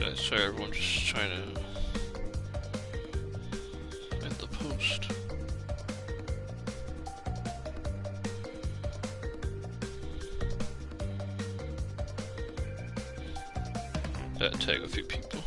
guys. Sorry, everyone's just trying to end the post. Tag a few people.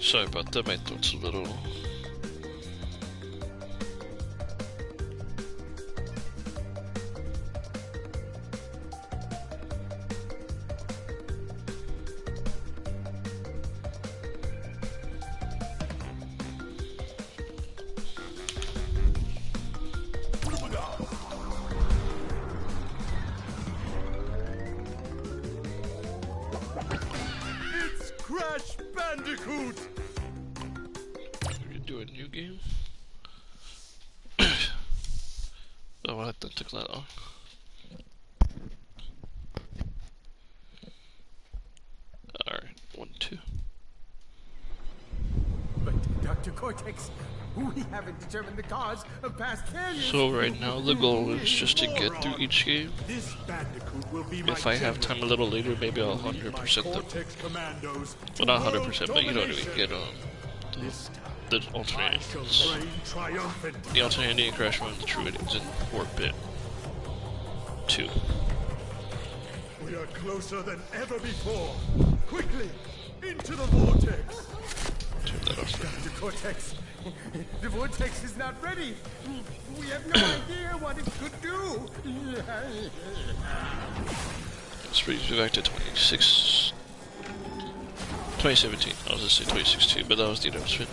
Sorry about that, my throat's a little... It's Crash Bandicoot! Do a new game? Oh, what? That took that long. Alright, 1, 2. But Dr. Cortex, we haven't determined the cause of past failures. So right now the goal is just to get through each game. This Bandicoot will be If I have time a little later, maybe I'll 100% them. Well, not 100%, but you know what I mean. Get the alternate endings. The alternate ending and Crash 1, the true endings in 4-bit 2. We are closer than ever before. Quickly, into the vortex. Turn that off. Dr. Cortex, the vortex is not ready. We have no idea what it could do. Let's brings me back to 2017. I was gonna say 2016, but that was the announcement.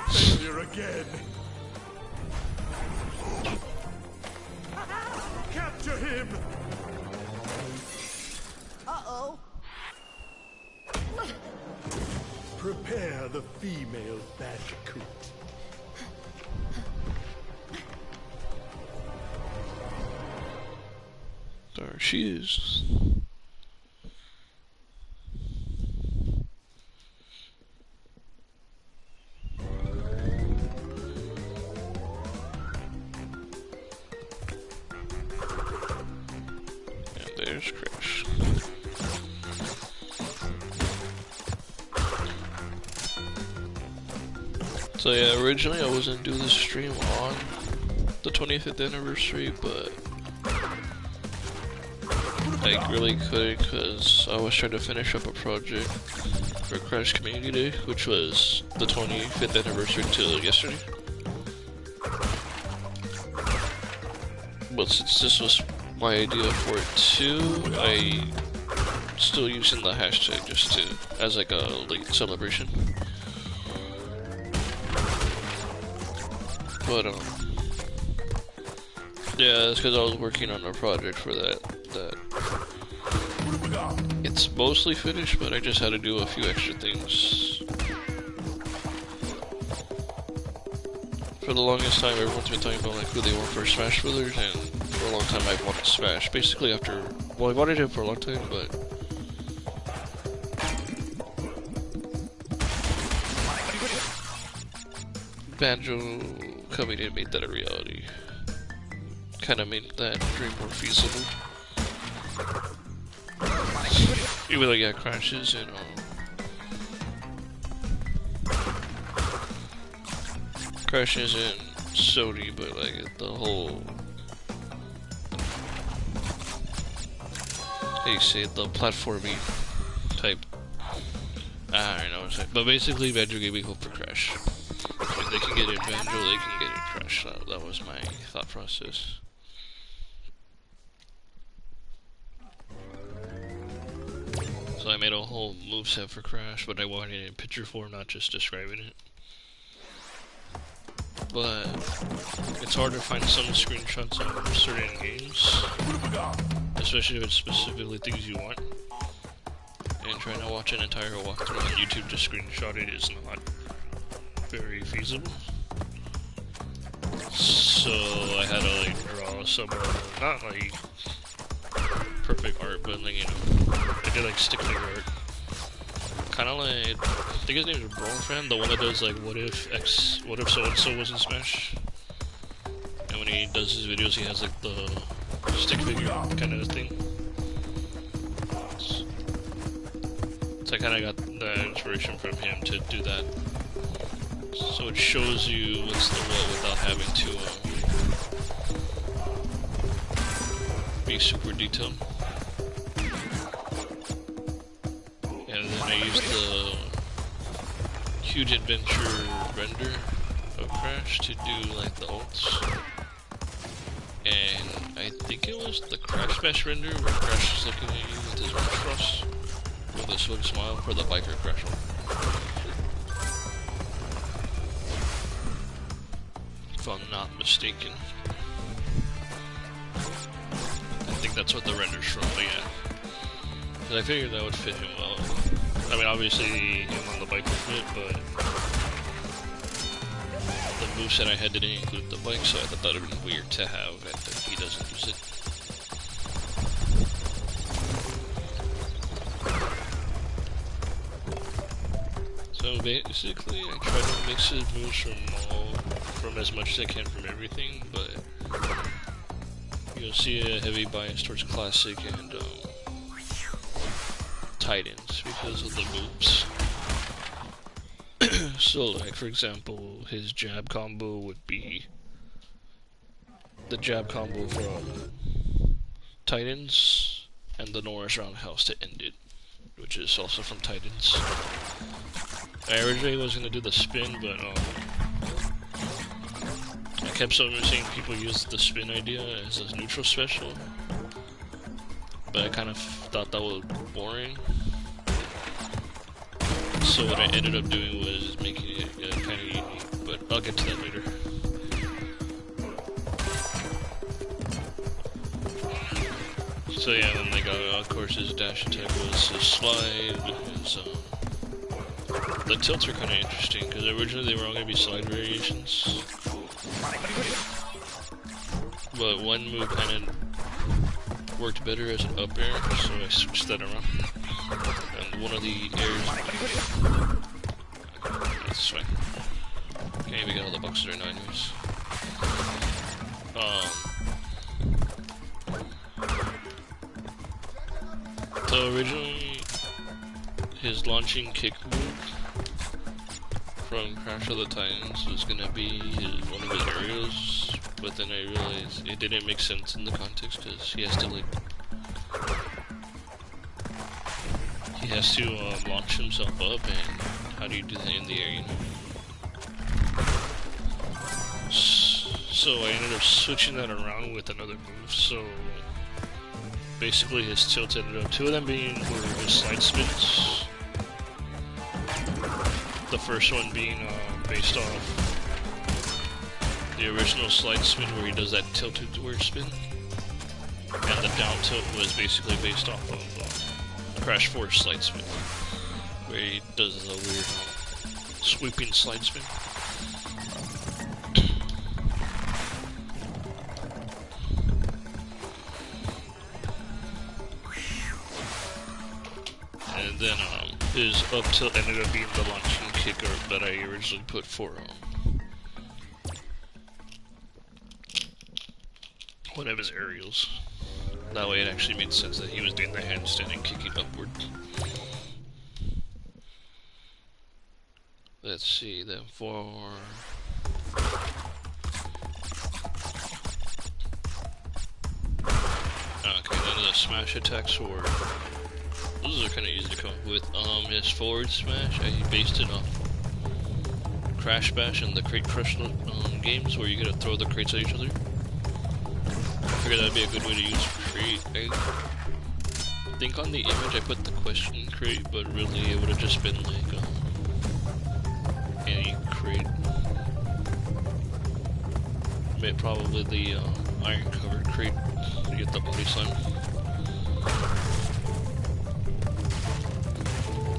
Failure again. Capture him. Uh-oh. Prepare the female Bandicoot. There she is. And there's Crash. So yeah, originally I wasn't doing this stream on the 25th anniversary, but I really couldn't because I was trying to finish up a project for Crash Community Day, which was the 25th anniversary till yesterday. But since this was my idea for it too, I still using the hashtag just to as like a late celebration. But yeah, it's because I was working on a project for that. It's mostly finished, but I just had to do a few extra things. For the longest time, everyone's been talking about like who they want for Smash Brothers, and for a long time I wanted Smash. Basically, after I wanted him for a long time, but Banjo coming in made that a reality. Kind of made that dream more feasible. Even though yeah, crashes and Sony, but like the whole, how do you say it, the platforming type. I don't know what I'm saying, but basically Banjo gave me hope for Crash. If they can get it Banjo, they can get it Crash. That was my thought process. So I made a whole moveset for Crash, but I wanted it in picture form, not just describing it. But it's hard to find some screenshots of certain games, especially if it's specifically things you want. And trying to watch an entire walkthrough on YouTube to screenshot it is not very feasible. So I had to like draw some, not like perfect art, but like, you know, I did like stick figure art. Kinda like, I think his name is Brawl, the one that does like what if so and so was in Smash. And when he does his videos, he has like the stick figure kind of thing. So I kind of got the inspiration from him to do that. So it shows you what's the what without having to be super detailed. And then I used the Huge Adventure render of Crash to do like the ults. And I think it was the Crash Bash render where Crash is looking at you with his arms crossed with a swig smile for the biker Crash one. If I'm not mistaken. I think that's what the render's from, but yeah. Because I figured that would fit him well. I mean, obviously him on the bike would fit, but the moveset I had didn't include the bike, so I thought that would have been weird to have, and that he doesn't use it. So basically, I try to mix his moves from as much as I can from everything, but you'll see a heavy bias towards classic and Titans because of the moves. So, like for example, his jab combo would be the jab combo from Titans and the Norris Roundhouse to end it, which is also from Titans. I originally was gonna do the spin, but I kept seeing people use the spin idea as a neutral special, but I kind of thought that was boring. So what I ended up doing was making it kind of unique, but I'll get to that later. So yeah, then like of course his dash attack was his slide, his the tilts are kind of interesting, because originally they were all going to be slide variations. But one move kind of worked better as an up air, so I switched that around. And one of the airs... That's fine. Okay, we got all the boxes right now anyways. So originally, his launching kick move from Crash of the Titans was gonna be one of his aerials, but then I realized it didn't make sense in the context because he has to like launch himself up, and how do you do that in the air? You know? So I ended up switching that around with another move. So basically, his tilts ended up two of them were his side spins. The first one being based off the original slide spin where he does that tilted towards spin. And the down tilt was basically based off of Crash 4 slide spin, where he does a weird sweeping slide spin. And then his up tilt ended up being the launching kicker that I originally put for one of his aerials. That way it actually made sense that he was doing the handstand and kicking upward. Let's see, then for smash attacks were, those are kind of easy to come up with. His forward smash, I based it off Crash Bash and the Crate Crush games where you gotta throw the crates at each other. I figured that'd be a good way to use crate. I think on the image I put the question crate, but really it would have just been like any crate. Probably the iron covered crate to get the body slam.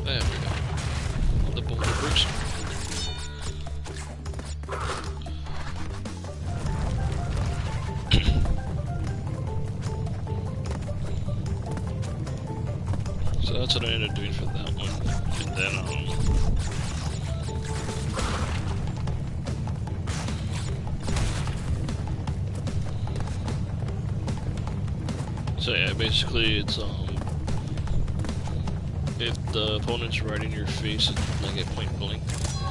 There we go. The boulder bricks. So that's what I ended up doing for that one. And then so yeah, basically it's if the opponent's right in your face, like at point blank,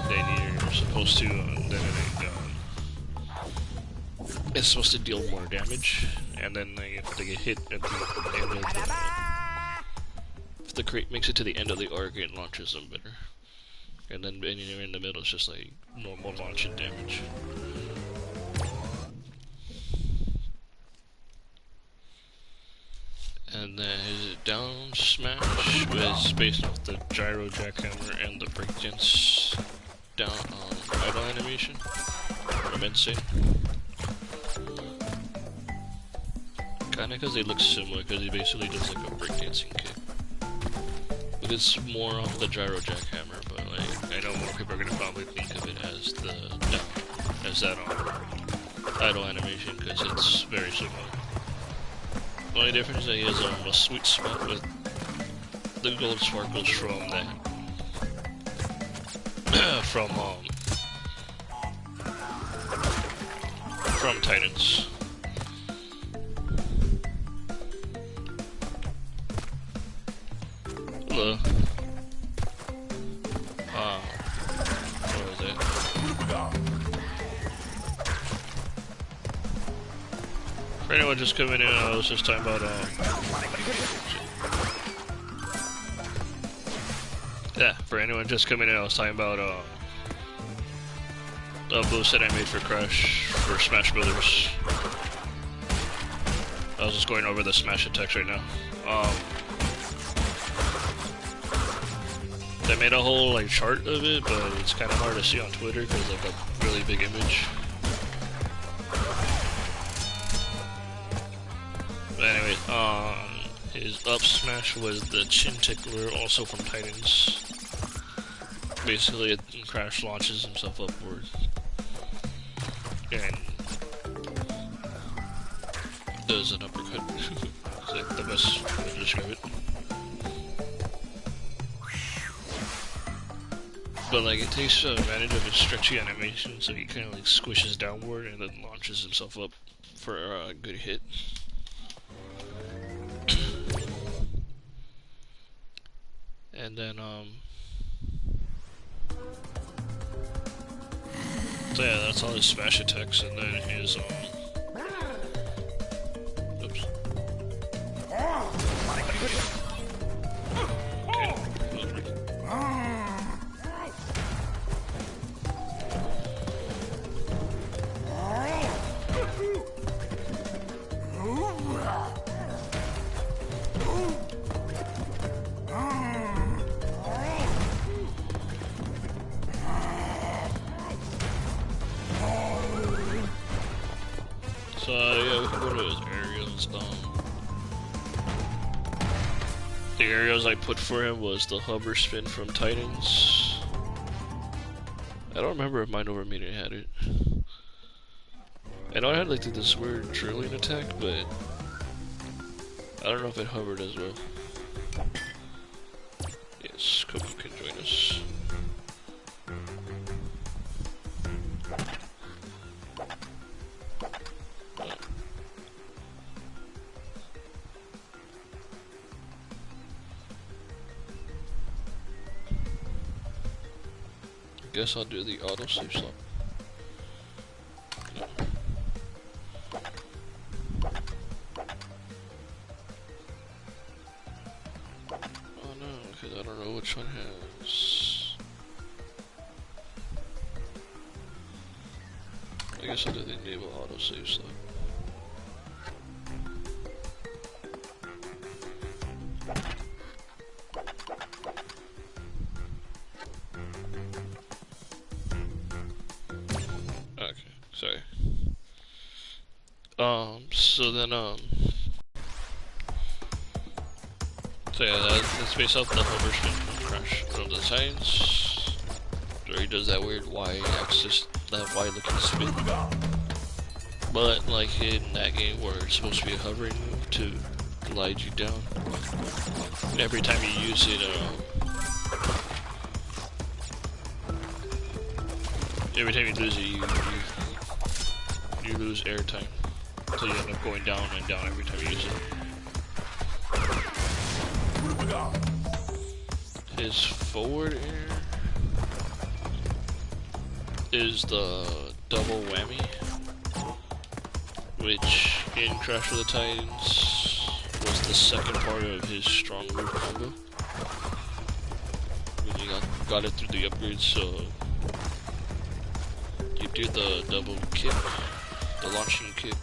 then you're supposed to it's supposed to deal more damage, and then if they get hit at the end of the, if the crate makes it to the end of the arc, it launches them better, and then anywhere in the middle it's just like normal launching damage. And then his down smash was based off the gyro jackhammer and the breakdance down idle animation from Insane. Kinda because they look similar, because he basically does like a breakdancing kick. But it's more off the gyro jackhammer, but like I know more people are gonna probably think of it as the down, as that idle animation, because it's very similar. The only difference is that he has a sweet spot with the gold sparkles from that from Titans. Hello. What was it? For anyone just coming in, I was just talking about yeah, for anyone just coming in, I was talking about the boost that I made for Crash for Smash Brothers. I was just going over the Smash attacks right now. I made a whole like chart of it, but it's kind of hard to see on Twitter because like a really big image. But anyway, his up smash was the chin tickler, also from Titans. Basically, Crash launches himself upwards and does an uppercut. It's like the best way to describe it. But like it takes advantage of his stretchy animation, so he kind of like squishes downward and then launches himself up for a good hit. And then so yeah, that's all his smash attacks, and then his oops. So yeah, we can go to his aerials. The aerials I put for him was the hover spin from Titans. I don't remember if Mind Over Meter had it. I know I had like this weird drilling attack, but I don't know if it hovered as well. Yes, Coco can join us. Guess I'll do the auto save slot. guess I'll do the enable autosave stuff. Okay, sorry. So then, so yeah, that's based off the hover spin crash from the Titans, where he does that weird Y-axis, that Y-looking spin. But like in that game where it's supposed to be a hovering move to glide you down, every time you use it, every time you lose it, you lose airtime. So you end up going down and down every time you use it. His forward air is the double whammy, which in Crash of the Titans was the second part of his strong move combo. When you got it through the upgrades, so you do the double kick, the launching kick,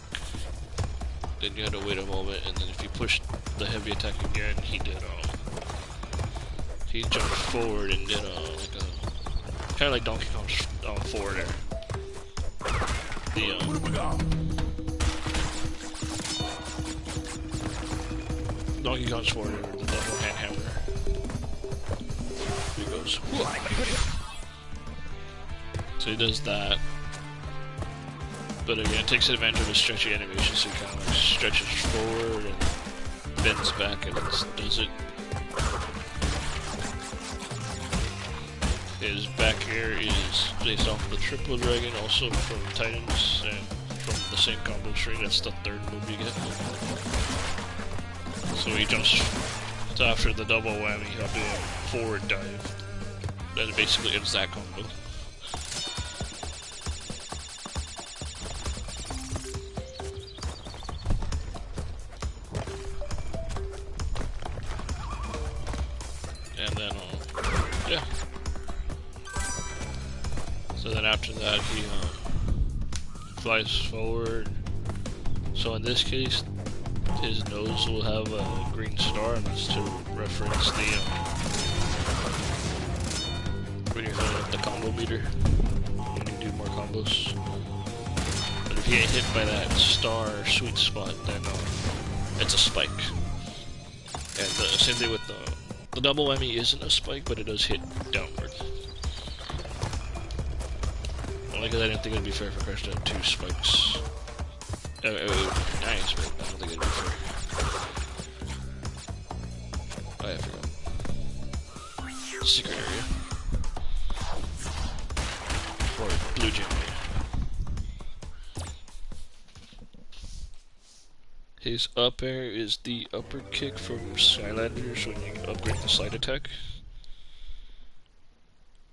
then you had to wait a moment, and then if you push the heavy attack again, he jumped forward and did like a kind of like Donkey Kong's forward air. Donkey Kong's forward air, the double hand hammer. He goes, whoa. So he does that. But again, it takes advantage of the stretchy animation, so he kind of like stretches forward and bends back and does it. His back air is based off the triple dragon, also from Titans, and from the same combo string. That's the third move you get. So he jumps, so after the double whammy, he'll do a forward dive. That basically ends that combo. Yeah. So then after that, he flies forward. So in this case, his nose will have a green star, and that's to reference the when you're filling up the combo meter, when you do more combos. But if you get hit by that star sweet spot, then it's a spike. And the same thing with the double whammy isn't a spike, but it does hit downward. Only because I didn't think it would be fair for Crash to have two spikes. It would be nice, but I don't think it would be fair. Oh yeah, I forgot. Secret area. Or blue gym area. His up air is the upper kick from Skylanders when you upgrade the slide attack.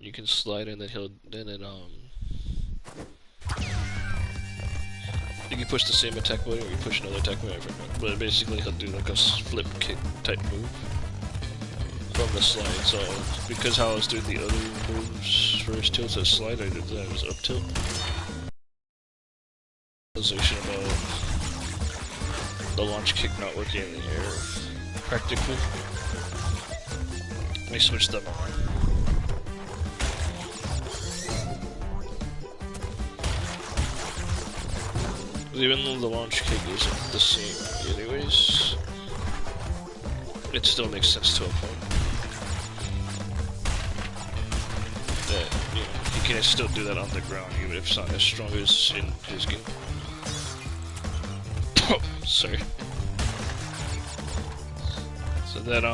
You can slide and then you can push the same attack button or you push another attack button, but basically he'll do like a flip kick type move from the slide. So because how I was doing the other moves for his tilt as slide, I did that as up tilt. Realization about the launch kick not working in the air practically. Let me switch them on. Even though the launch kick isn't the same anyways, it still makes sense to a point. That, you know, he can still do that on the ground even if it's not as strong as in his game. Sorry. So then,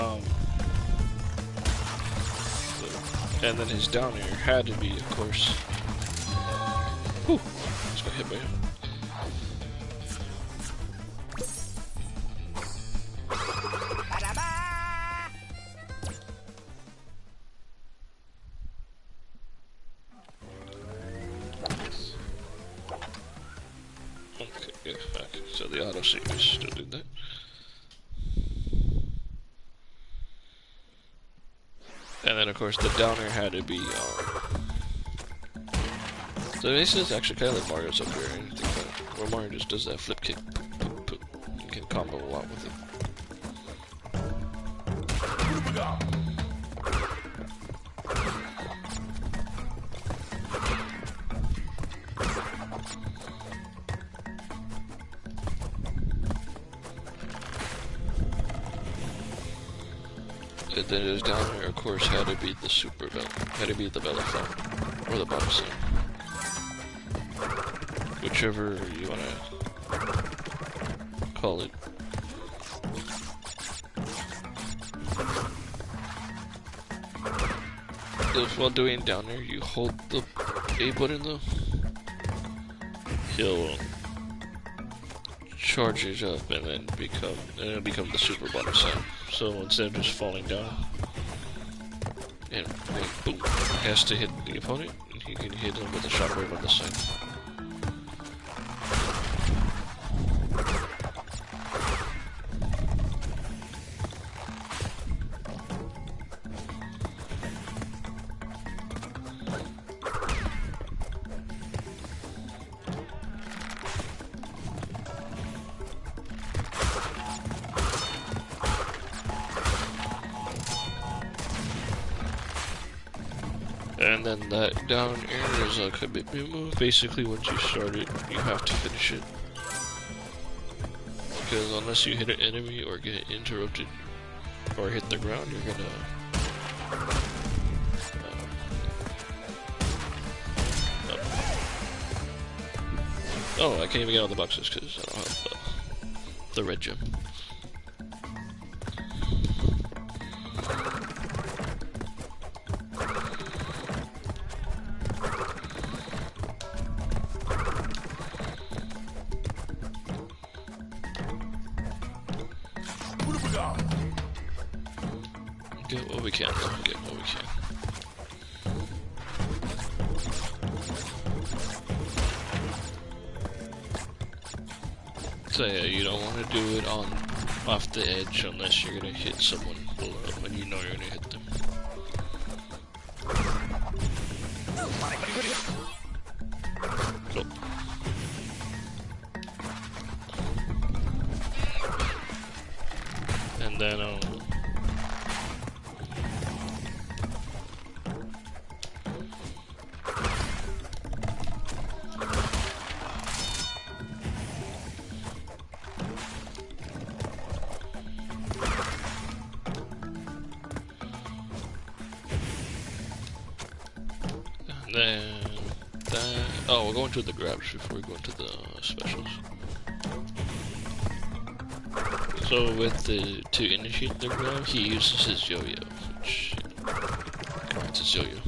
and then his down air had to be, of course. Whew, just got hit by him. Okay, yeah, okay. So the auto save is still doing that. And then, of course, the downer had to be So this is actually kind of like Mario's up here, or anything like that, where Mario just does that flip kick. Poop, poop. You can combo a lot with it. And then it was down here, of course, how to beat the super bell, how to beat the belly flop, or the bottom scene. Whichever you want to call it. If while doing down there, you hold the A button though, he'll charge it up and then it'll become the super bottom sound. So instead of just falling down and boom, has to hit the opponent, you can hit him with a shockwave on the side. And then that down air is a commitment move. Basically, once you start it, you have to finish it. Because unless you hit an enemy or get interrupted or hit the ground, you're gonna oh, I can't even get out of the boxes because I don't have the red gem. Get what we can, get what we can. So yeah, you don't want to do it off the edge unless you're gonna hit someone below when you know you're gonna hit them. Cool. And then oh, we'll go into the grabs before we go into the specials. So to initiate the grab, he uses his yo-yo, which counts as yo-yo.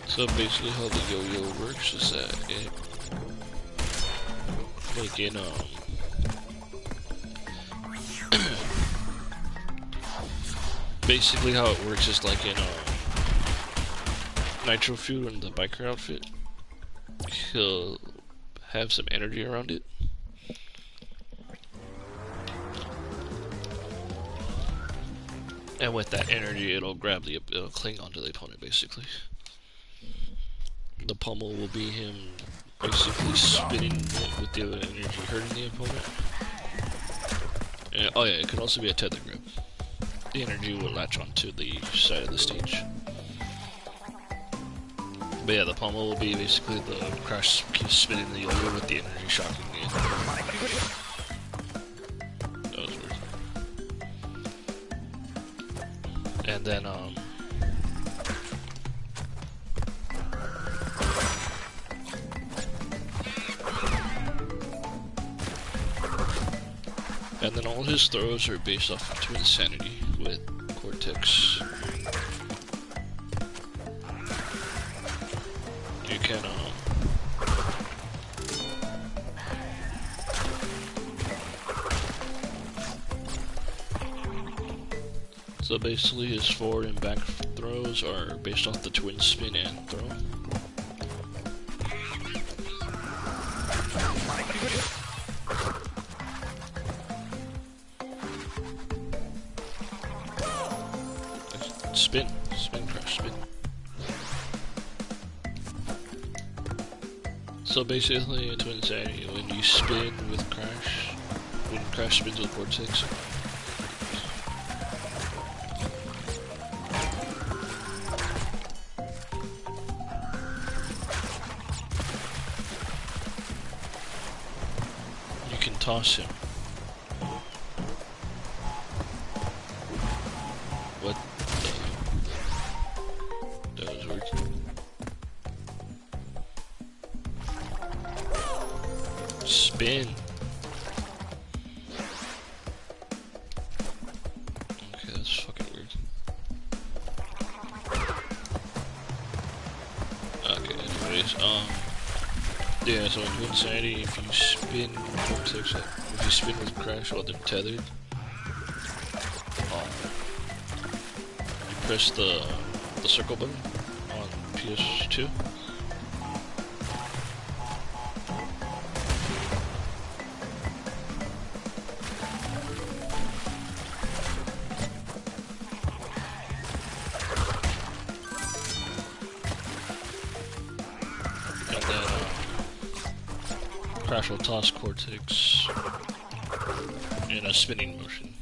So basically how the yo-yo works is that it, like in basically how it works is like in Nitro Fuel in the biker outfit, he'll have some energy around it. And with that energy, it'll cling onto the opponent basically. The pummel will be him basically spinning it with the energy, hurting the opponent. And, oh yeah, it can also be a tether grip. The energy will latch onto the side of the stage. But yeah, the pommel will be basically the crash keeps spinning the yo-yo with the energy shocking the enemy. That was weird. And then all his throws are based off of Twin Sanity with Cortex. You can so basically his forward and back throws are based off the twin spin and throw. Spin. Spin, crash, spin. So basically, in Twin Sanity, when you spin with Crash, when Crash spins with Vortex, you can toss him. What the? That was working. Spin. Okay, that's fucking weird. Okay, anyways, yeah, so in Twin Sanity, if you spin Vortex, if you spin with Crash while they're tethered, you press the circle button on PS2. Crash will toss Cortex in a spinning motion.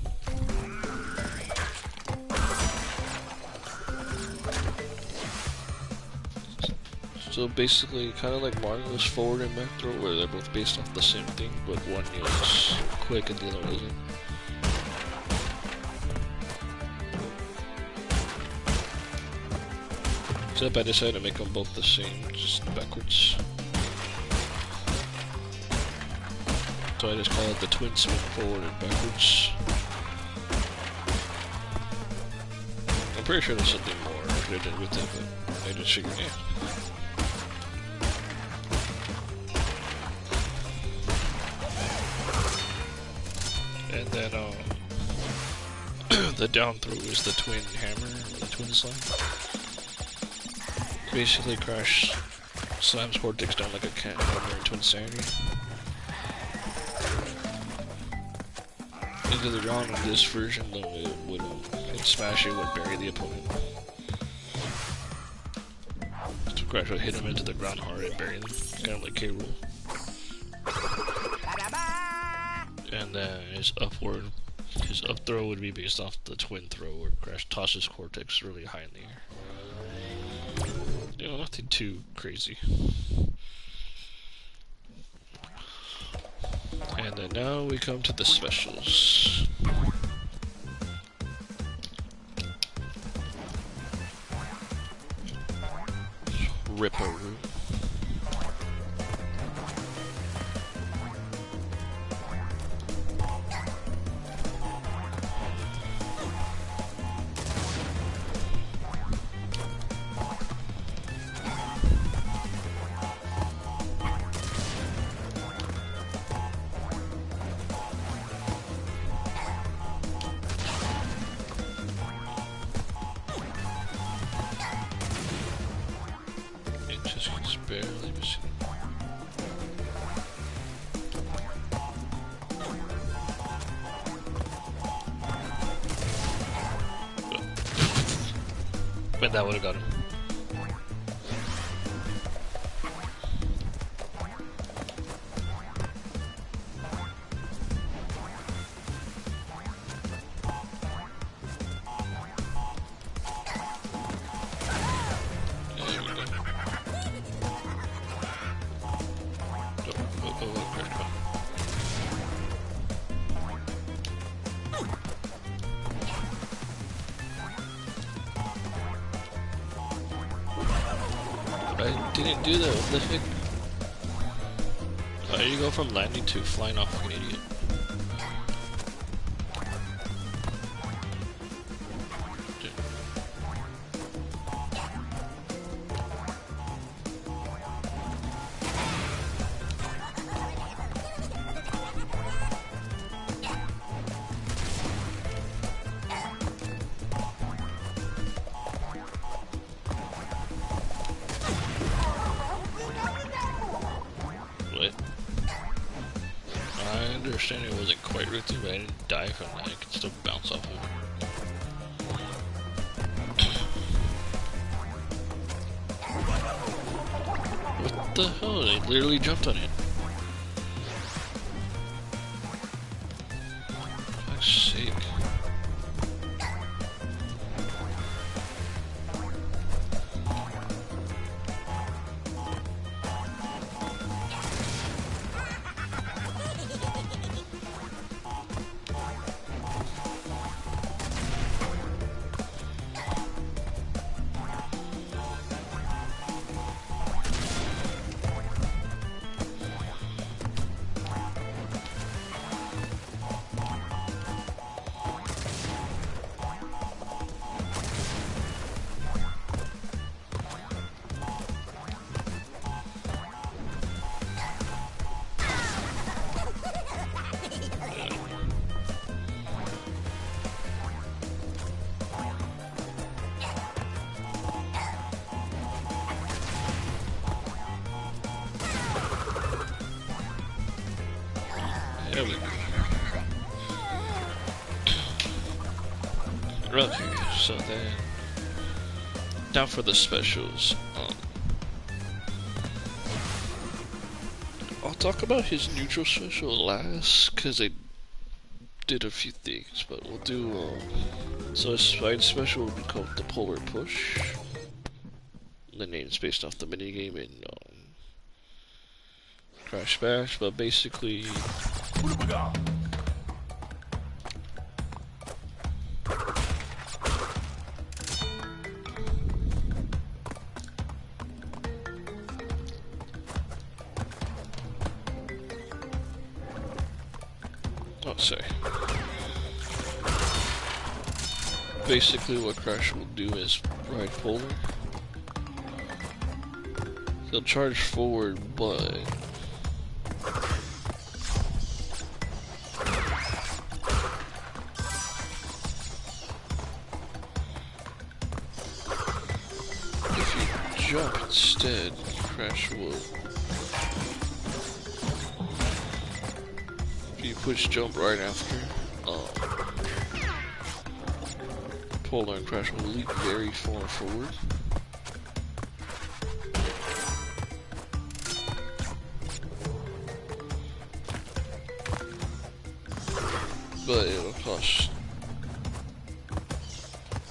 So basically, kind of like Mario's forward and back throw, where they're both based off the same thing, but one is quick and the other isn't. Except I decided to make them both the same, just backwards. So I just call it the twin spin forward and backwards. I'm pretty sure there's something more hidden with it, but I just figured, yeah. And then, the down throw is the twin hammer, or the twin slam. Basically, Crash slams Cortex down like a cat hammer in Twin Sanity. Into the ground in this version, though, it would smash it would bury the opponent. So Crash would hit him into the ground hard and bury them, kind of like K. Rool. And then his up throw would be based off the twin throw, where Crash tosses Cortex really high in the air. You know, nothing too crazy. And then now we come to the specials. Ripperoo. Barely missing. Bet that would have got him. I didn't do that, what the heck? How do you go from landing to flying off like an idiot? I understand it wasn't quite rooted, but I didn't die from that. I could still bounce off of it. What the hell? They literally jumped on it. For fuck's sake. There we go. Okay, so then now for the specials. I'll talk about his neutral special last, cause I did a few things, but we'll do so his side special will be called the Polar Push. The name's based off the minigame in Crash Bash, but basically sorry. Basically what Crash will do is ride Polar. He'll charge forward, but if you jump instead, Crash will. If you push jump right after, Polar and Crash will leap very far forward. But it'll cost.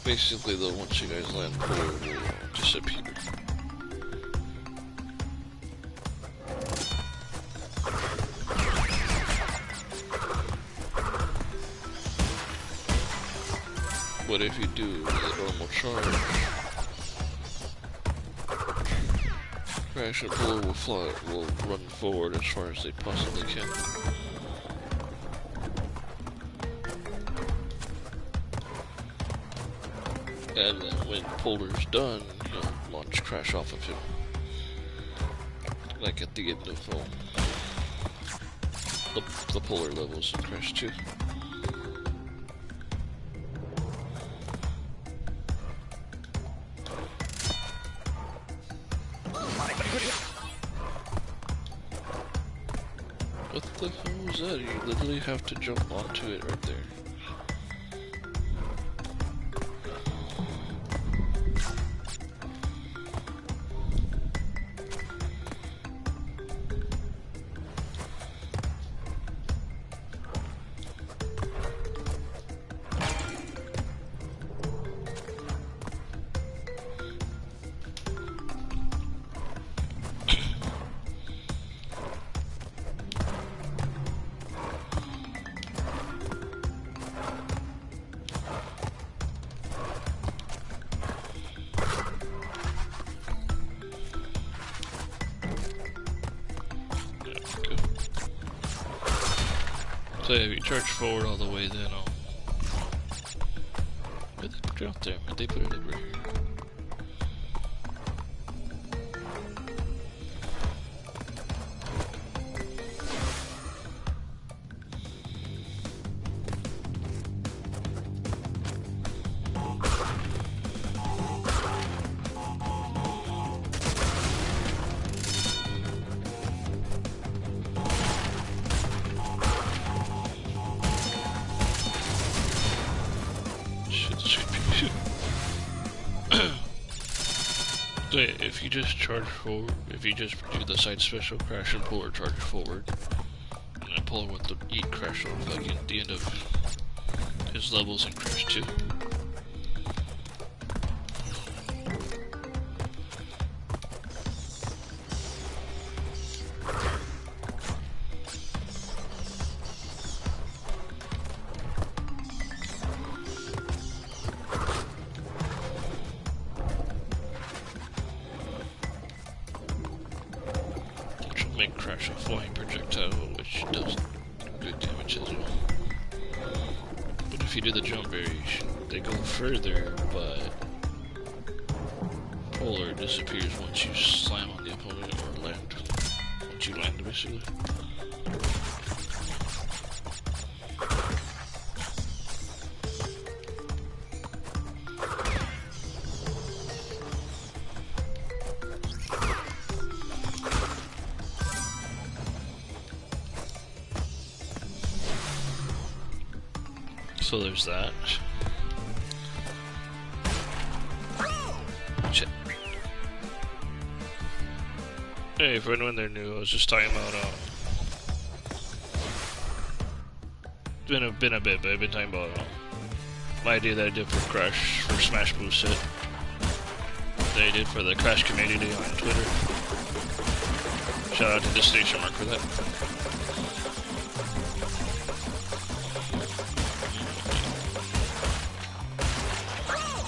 Basically, though, once you guys land, Polar will disappear. But if you do the normal charge, Crash and Polar will run forward as far as they possibly can. And then when Polar's done, he'll launch Crash off of him. Like at the end of the Polar levels in Crash 2. What the hell was that? You literally have to jump onto it right there. So if you charge forward all the way, then where'd they put it out there? Where'd they put it over here? If you just charge forward, if you just do the side special, crash and pull or charge forward, and then pull with the eat crash on like at the end of his levels in Crash 2. Make Crash a flying projectile, which does good damage as well. But if you do the jump variation, they go further, but Polar disappears once you slam on the opponent or land. Once you land, basically. So there's that. Shit. Hey, for anyone that new, I was just talking about it's been a bit, but I've been talking about my idea that I did for Crash for Smash Bros. Set that I did for the Crash community on Twitter. Shout out to this station mark for that.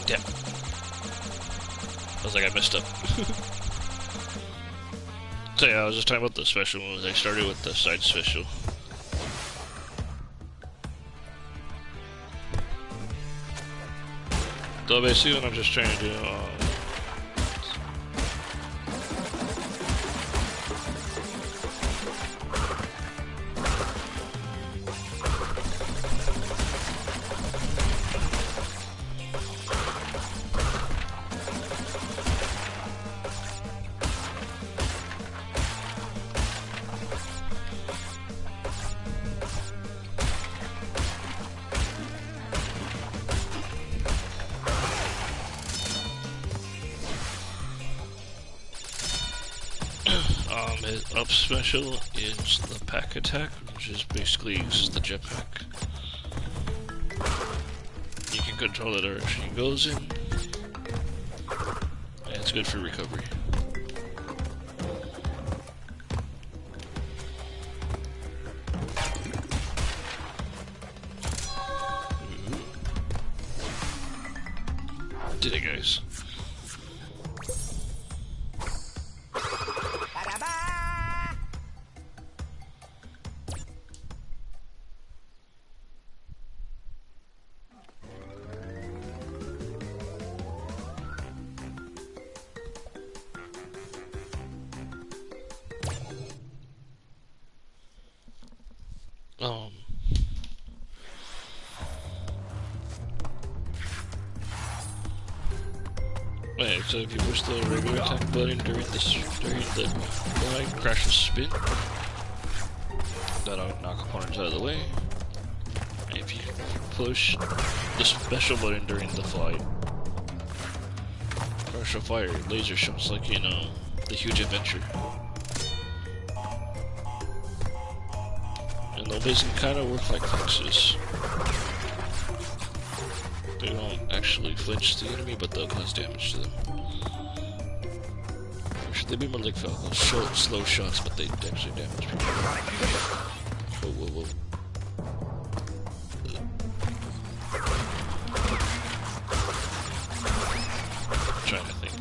Damn. I was like, I messed up. So yeah, I was just talking about the special ones. I started with the side special. So basically what I'm just trying to do, his up special is the pack attack, which is basically uses the jetpack. You can control the direction he goes in, and it's good for recovery. Ooh. Did it, guys. Right, so if you push the regular attack button during the glide, crash or spin, that'll knock opponents out of the way. And if you push the special button during the flight, crash or fire laser shots like in the Huge Adventure. And they'll basically kind of work like foxes. They don't actually flinch the enemy, but they'll cause damage to them. Actually, they'd be more like falcons, slow shots, but they actually damage people. Whoa, whoa, whoa. I'm trying to think.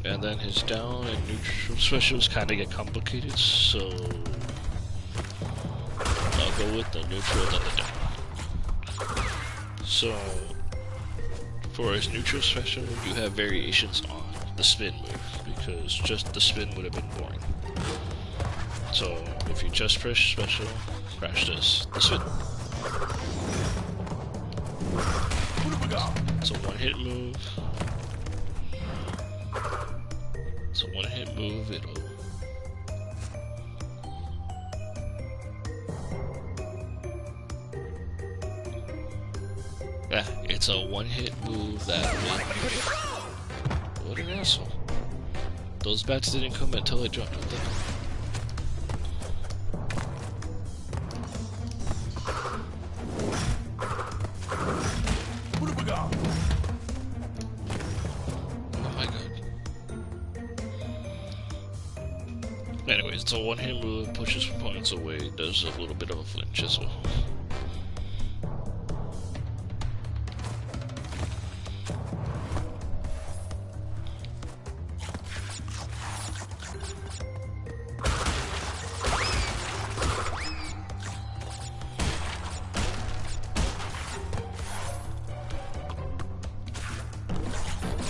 And then his down and neutral specials kind of get complicated, so I'll go with the neutral then the down. So for his neutral special, you have variations on the spin move, because just the spin would have been boring. So if you just press special, crash this, the spin. It's a one-hit move. It's a one-hit move, it'll It's a one-hit move that will... What an asshole. Those bats didn't come until I jumped with them. What have we got? Oh my god. Anyways, it's a one-hit move, pushes opponents away, does a little bit of a flinch as well.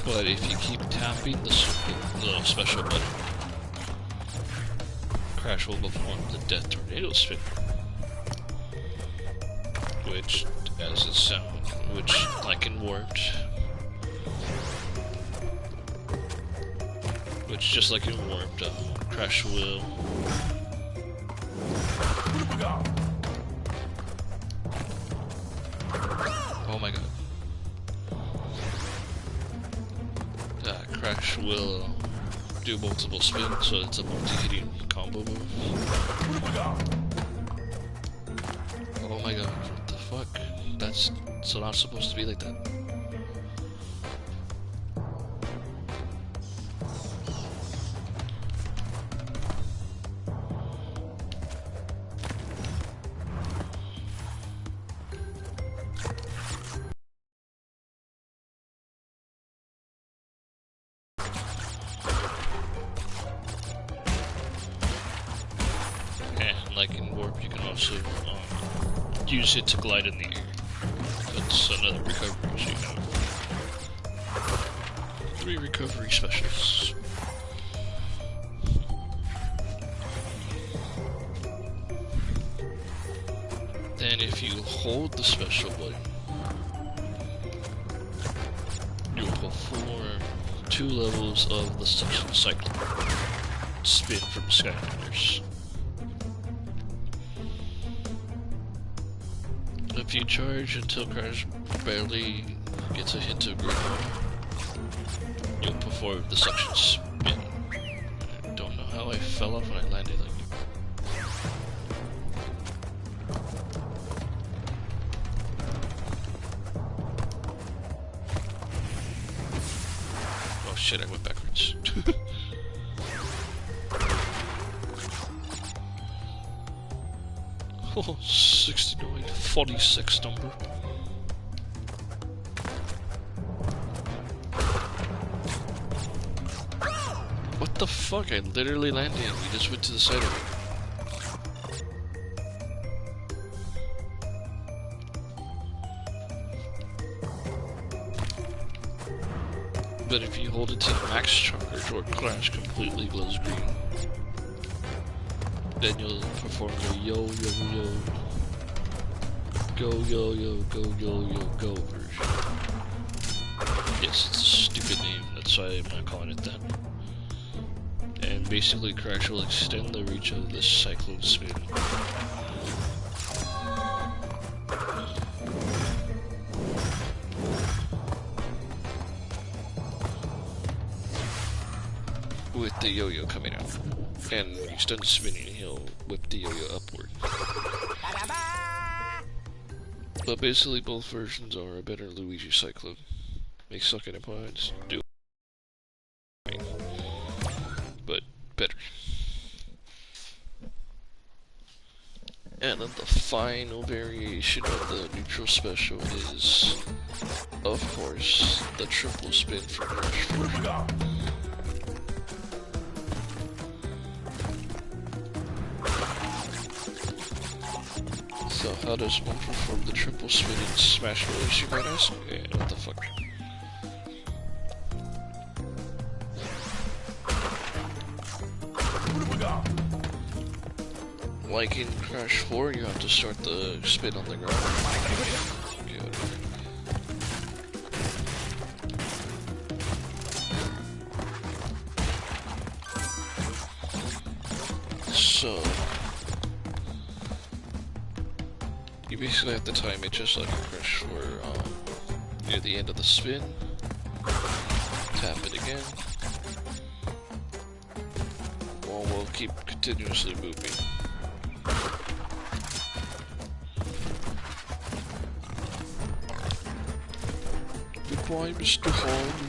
But if you keep tapping the special button, Crash will perform the Death Tornado Spin, which, as it sounds, which, like in Warped, which just like in Warped, Crash will... Oh my god. Crash will do multiple spins, so it's a multi-hitting combo move. Oh my god, what the fuck? That's so not supposed to be like that. Like in Warp, you can also use it to glide in the air. That's another recovery, so you have 3 recovery specials. Then if you hold the special button, you'll perform 2 levels of the cycle spin from Skylanders. If you charge until Crash barely gets a hint of green, you'll perform the suction spin. I don't know how I fell off when I landed like that. Oh shit, I went backwards. Oh, 69, 46 number. What the fuck? I literally landed and we just went to the side of it. But if you hold it to max charge or Crash completely glows green, then you'll perform the yo yo yo go yo yo go yo yo go version. Yes, it's a stupid name, that's why I'm not calling it that. And basically Crash will extend the reach of this cyclone spin. With the yo-yo coming out. And he's done spinning, he'll whip the yo-yo upward. But basically both versions are a better Luigi Cyclone. They suck at points, do it. But better. And then the final variation of the neutral special is, of course, the triple spin from Crash 4. So how does one perform the triple spin in Smash Bros, you might ask? Yeah, what the fuck? Like in Crash 4, you have to start the spin on the ground. Okay, whatever. So you basically have to time it just like in Crash 4. near the end of the spin. Tap it again. While we'll keep continuously moving. Goodbye, Mr. Hardy.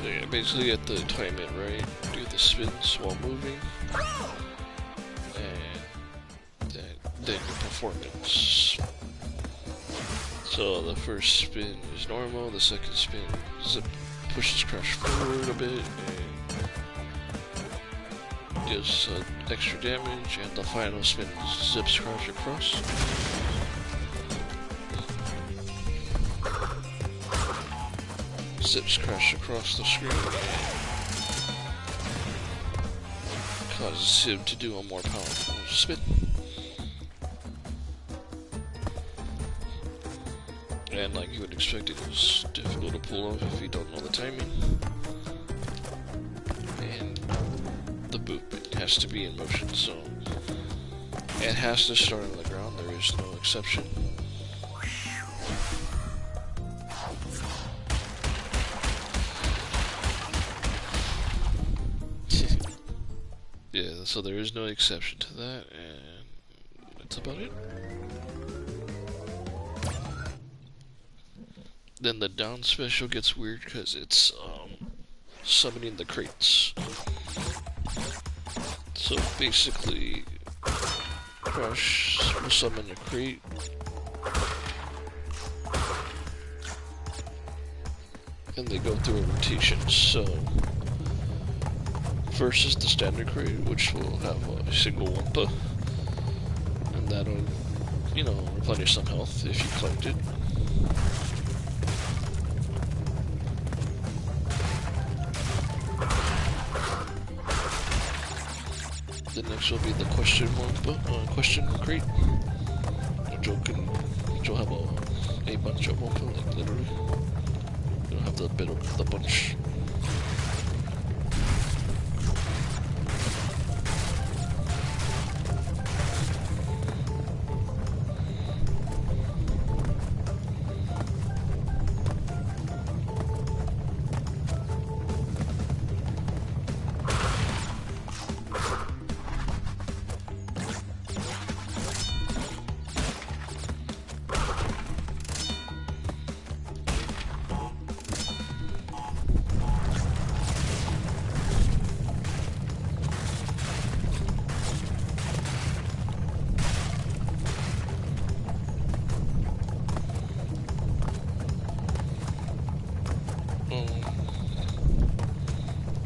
Yeah, basically at the time it right, do the spins while moving, and then your performance. So the first spin is normal, the second spin pushes Crash forward a bit and gives extra damage, and the final spin zips Crash across. Zips Crash across the screen and causes him to do a more powerful spin. And like you would expect, it was difficult to pull off if you don't know the timing. And the movement has to be in motion, so it has to start on the ground, there is no exception. Yeah, so there is no exception to that, and that's about it. Then the down special gets weird because it's summoning the crates. So basically, Crash will summon a crate. And they go through a rotation, so first is the standard crate, which will have a single Wumpa, and that'll, you know, replenish some health if you collect it. The next will be the question Wumpa, question crate, which will have a bunch of Wumpa, like literally. You'll have the bit of the bunch.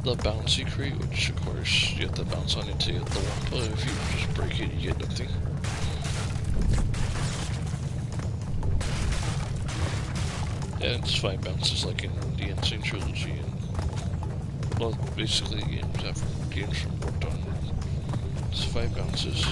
The bouncy crate, which of course you have to bounce on it to get the Wumpa. If you just break it, you get nothing. And it's 5 bounces like in the Sane Trilogy, and well, basically games from worked on. It's 5 bounces.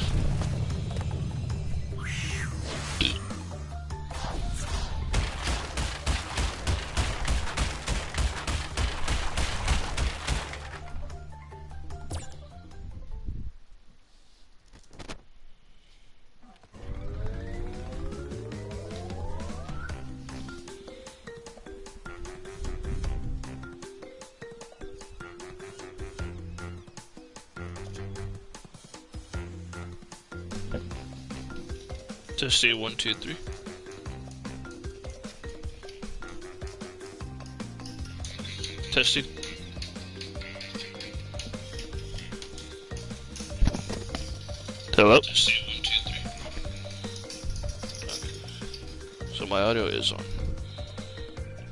Testing 1, 2, 3. Testing. Hello. Testing 1, 2, 3. Okay. my audio is on.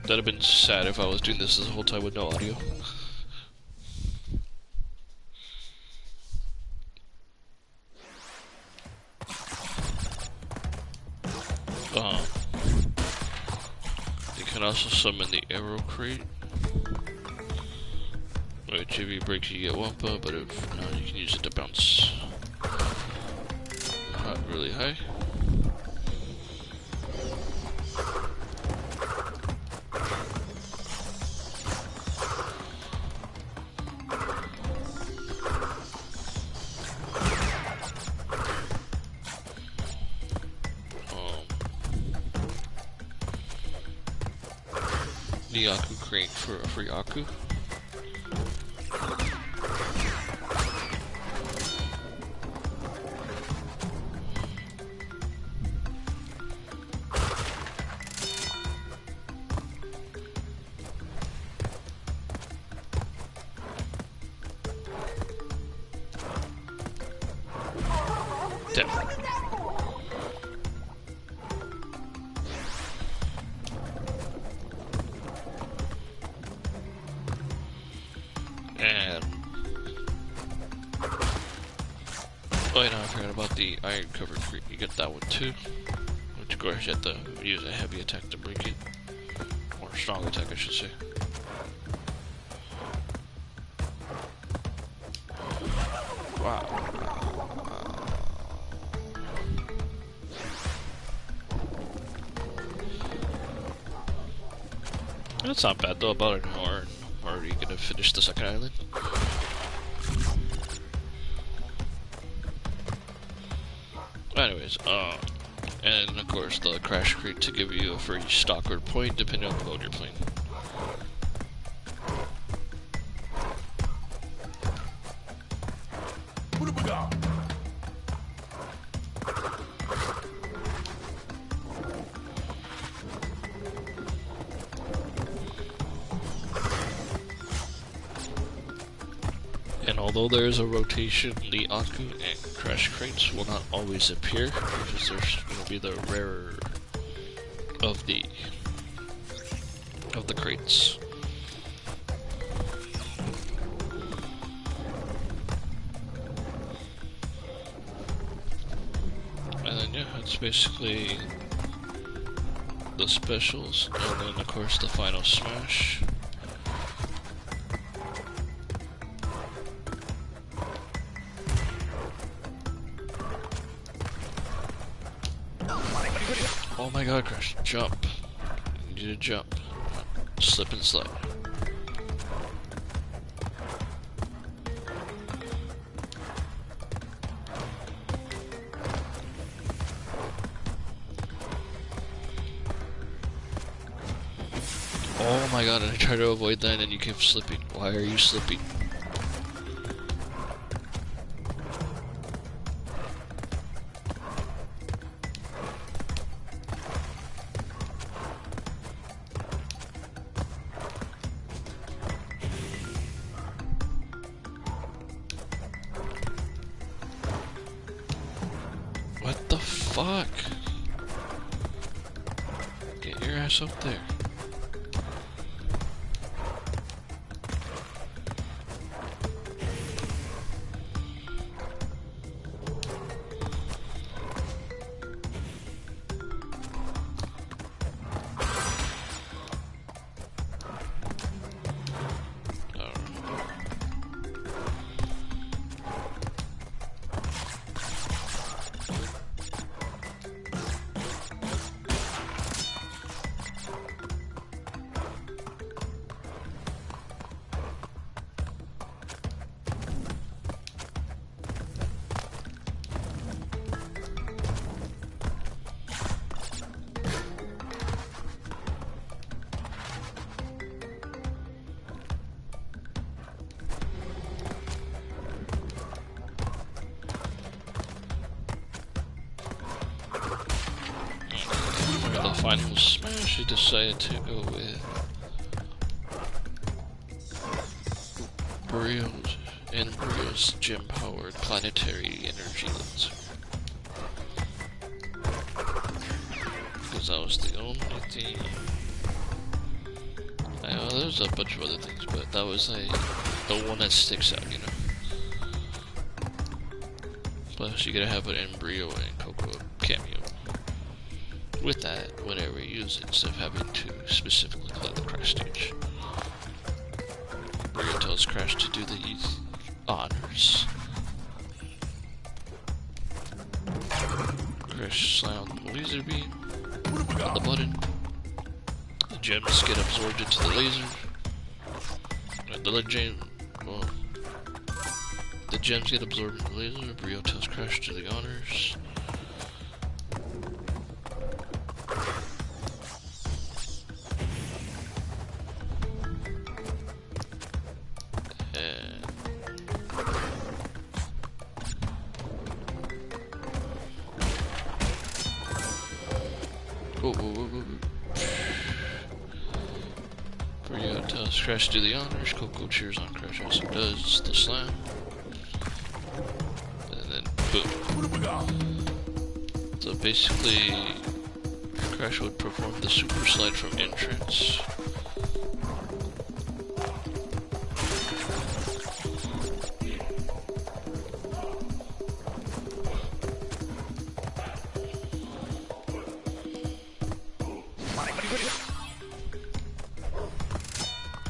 That'd have been sad if I was doing this the whole time with no audio. You can also summon the arrow crate, which if you break you get Wampa, but if not you can use it to bounce really high. The Aku crate for a free Aku. Damn. And oh, yeah, I forgot about the iron covered crate. You get that one too. Which of course you have to use a heavy attack to break it. Or strong attack, I should say. Wow. That's not bad though, about an hour and I'm already gonna finish the second island. Anyways, and of course the crash crate to give you a free stalker point depending on the mode you're playing. And although there is a rotation, the Aku and crash crates will not always appear because there's going to be the rarer of the crates. And then yeah, it's basically the specials, and then of course the final smash. Oh my god, Crash, jump. You need to jump. Slip and slide. Oh my god, I tried to avoid that and you kept slipping. Why are you slipping? What the fuck? Get your ass up there. Final smash, I decided to go with Burrio's gem-powered planetary energy laser. because that was the only thing. I know there's a bunch of other things, but that was like the one that sticks out, you know. Plus, you gotta have an embryo and Coco cameo. With that, whenever you use it, instead of having to specifically play the Crash stage. Brio tells Crash to do the honors. Crash slam on the laser beam on the button. The gems get absorbed into the laser. The gems get absorbed into the laser. Brio tells Crash to do the honors. Brio tells Crash to do the honors. Coco cheers on Crash as he does the slam. And then boom. So basically, Crash would perform the super slide from entrance.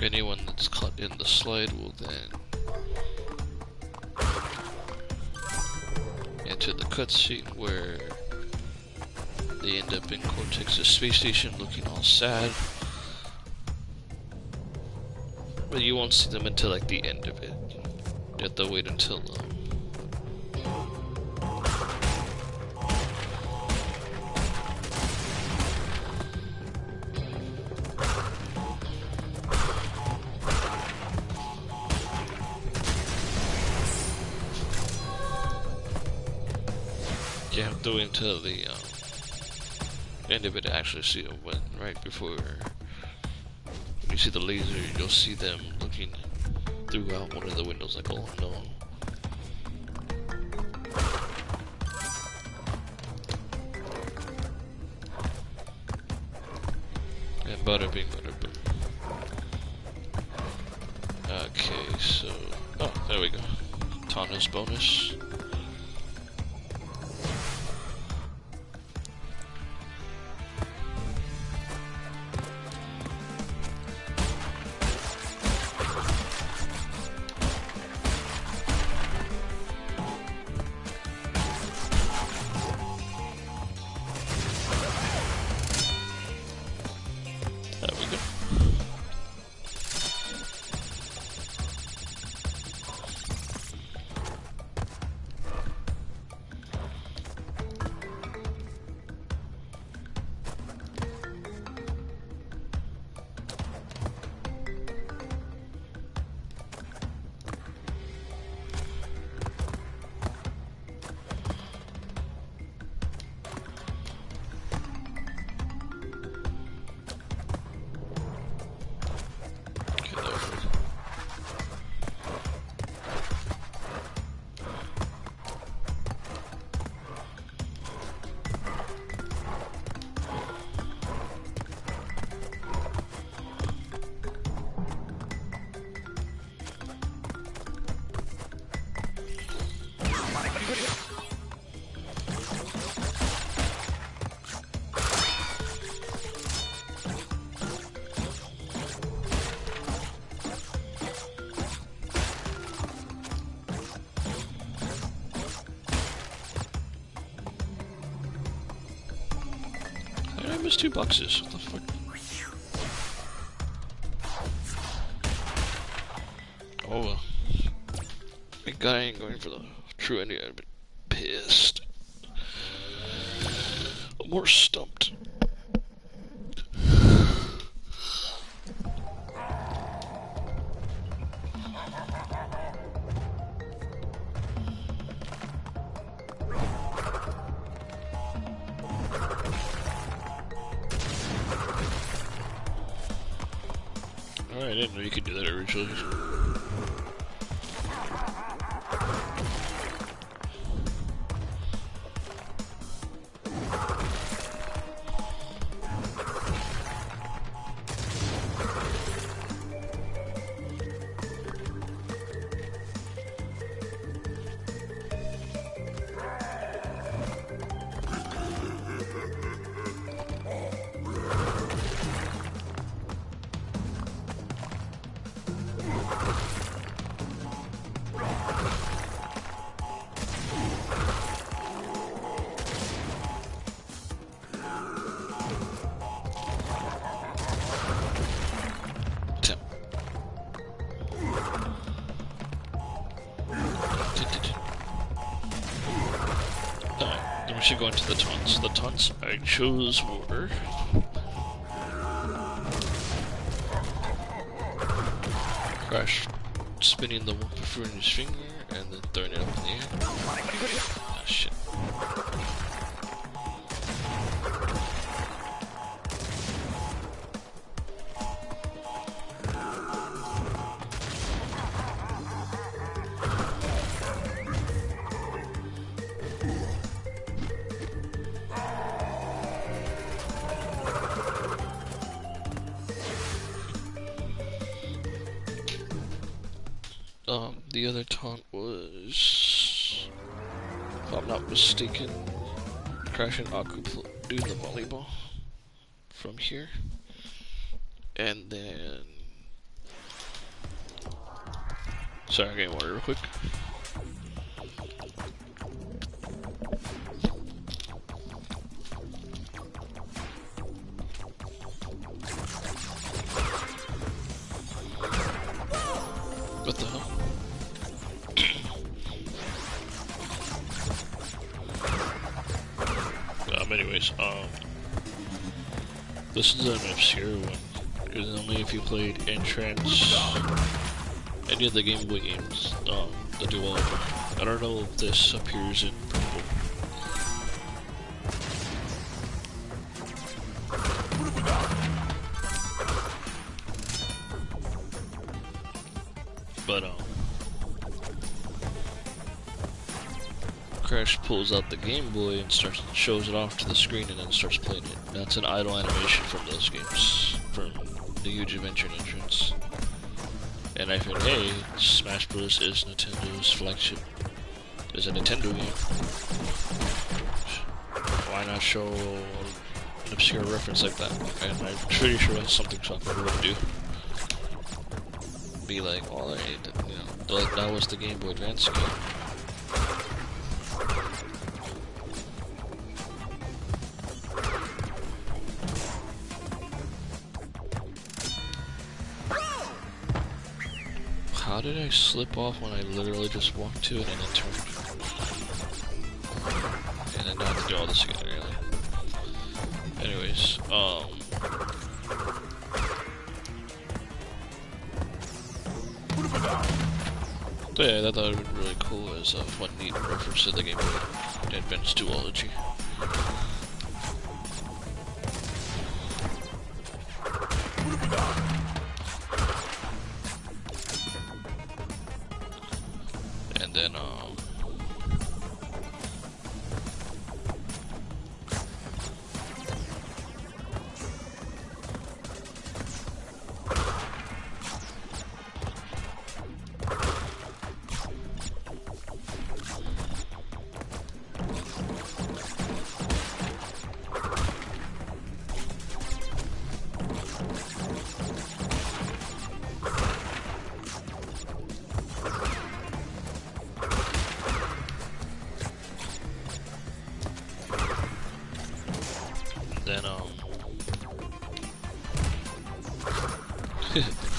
Anyone that's caught in the slide will then enter the cutscene where they end up in Cortex's space station looking all sad. But you won't see them until like the end of it. You have to wait until you have to wait until the end of it to actually see them. When right before when you see the laser, you'll see them looking throughout one of the windows like, oh no. And bada bing, bada boom. Okay, so oh, there we go. Tana's bonus. There we go. I missed 2 boxes. What the fuck? Oh well. Thank God I ain't going for the true ending. I've been pissed. I'm more stumped. Alright, I didn't know you could do that originally. should go into the taunts. The taunts I chose were Crash spinning the whoopper fruit in his finger and then throwing it up in the air. Ah, shit. The other taunt was, if I'm not mistaken, Crash and Aku do the volleyball from here, and then, sorry, I'm getting water real quick. What the hell? Anyways, this is an obscure one, because only if you played Entrance, any of the Game Boy games, the dual. I don't know if this appears in purple. But, Crash pulls out the Game Boy and shows it off to the screen and then starts playing it. That's an idle animation from those games, from the Huge Adventure and Entrance. And I figured, hey, Smash Bros. Is Nintendo's flagship. Is a Nintendo game. Why not show an obscure reference like that? And I'm pretty sure that's something Software would do. Be like, well, you know, that was the Game Boy Advance game. How did I slip off when I literally just walked to it and then turned? And then not to do all this again, really. Anyways, so yeah, I thought that would have been really cool as a fun, neat reference to the Game Boy Advance duology. And then,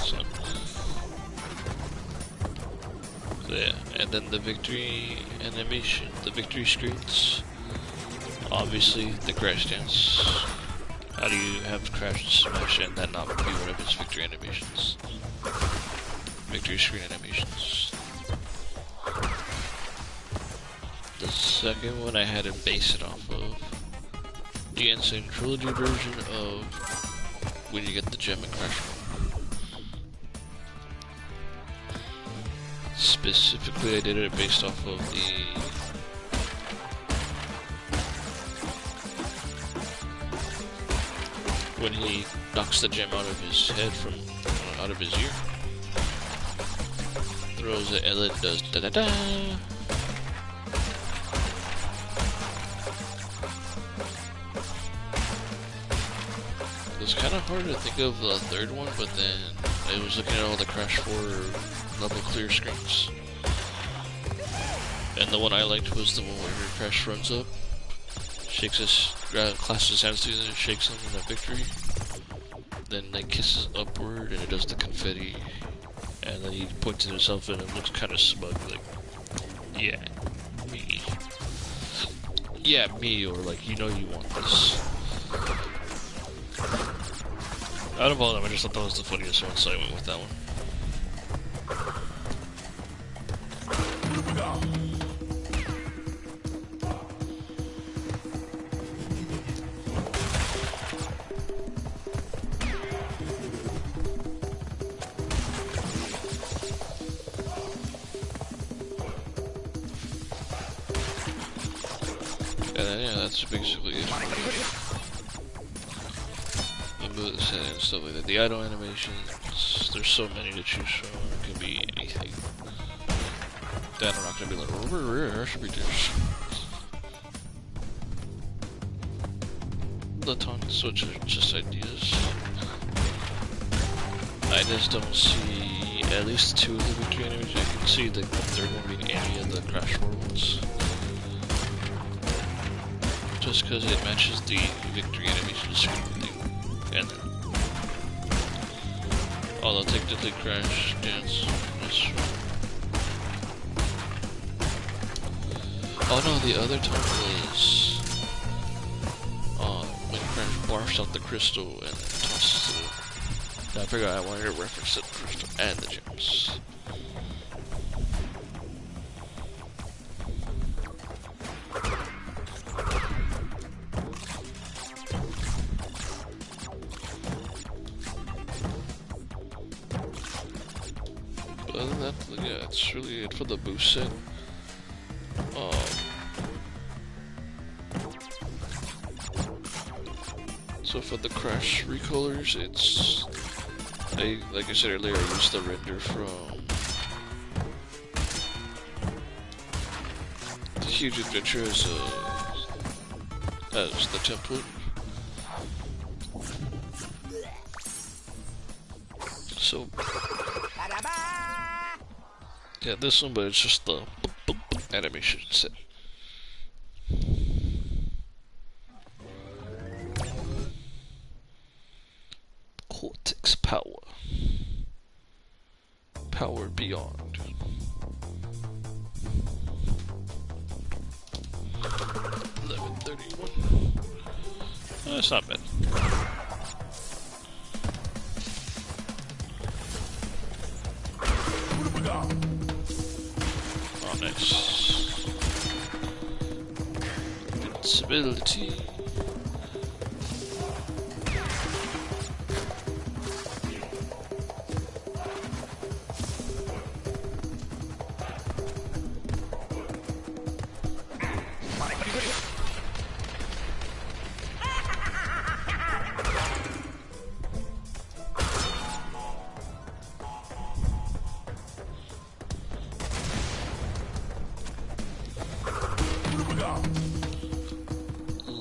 so yeah, and then the victory animation, the victory screens. Obviously, the Crash dance. How do you have Crash smash and that not be one of his victory animations? Victory screen animations. The second one I had to base it off of the Sane Trilogy version of when you get the gem and Crash. Specifically, I did it based off of when he knocks the gem out of his head from out of his ear, throws it, and then does da da da. It was kind of hard to think of the third one, but then I was looking at all the Crash 4 level clear screens, and the one I liked was the one where Crash runs up, shakes his, clasps his hands together, and shakes them in a victory, then like kisses upward, and it does the confetti, and then he points at himself, and it looks kind of smug, like, yeah, me. Yeah, me, or like, you know you want this. Out of all of them, I just thought that was the funniest one, so I went with that one. And then, yeah, that's basically it. The moves and stuff like that. The idle animations, there's so many to choose from. It can be anything. Then I'm not gonna be like, I should be this. The taunt switch are just ideas. I just don't see at least two of the victory animations. I can see the third one being any of the Crash 4 ones. Just because it matches the victory animation thing. And then although technically Crash Dance is oh no, the other time was when Crash barfs out the crystal and tosses it. I forgot I wanted to reference the crystal and the gems. But other than that, yeah, that's really it for the boost set. So for the Crash recolors, it's like I said earlier, I used the render from the Huge Adventure as the template. So yeah, this one, but it's just the animation set. Cortex power. Power beyond. 11:31. That's not bad. Oh, nice. Invincibility.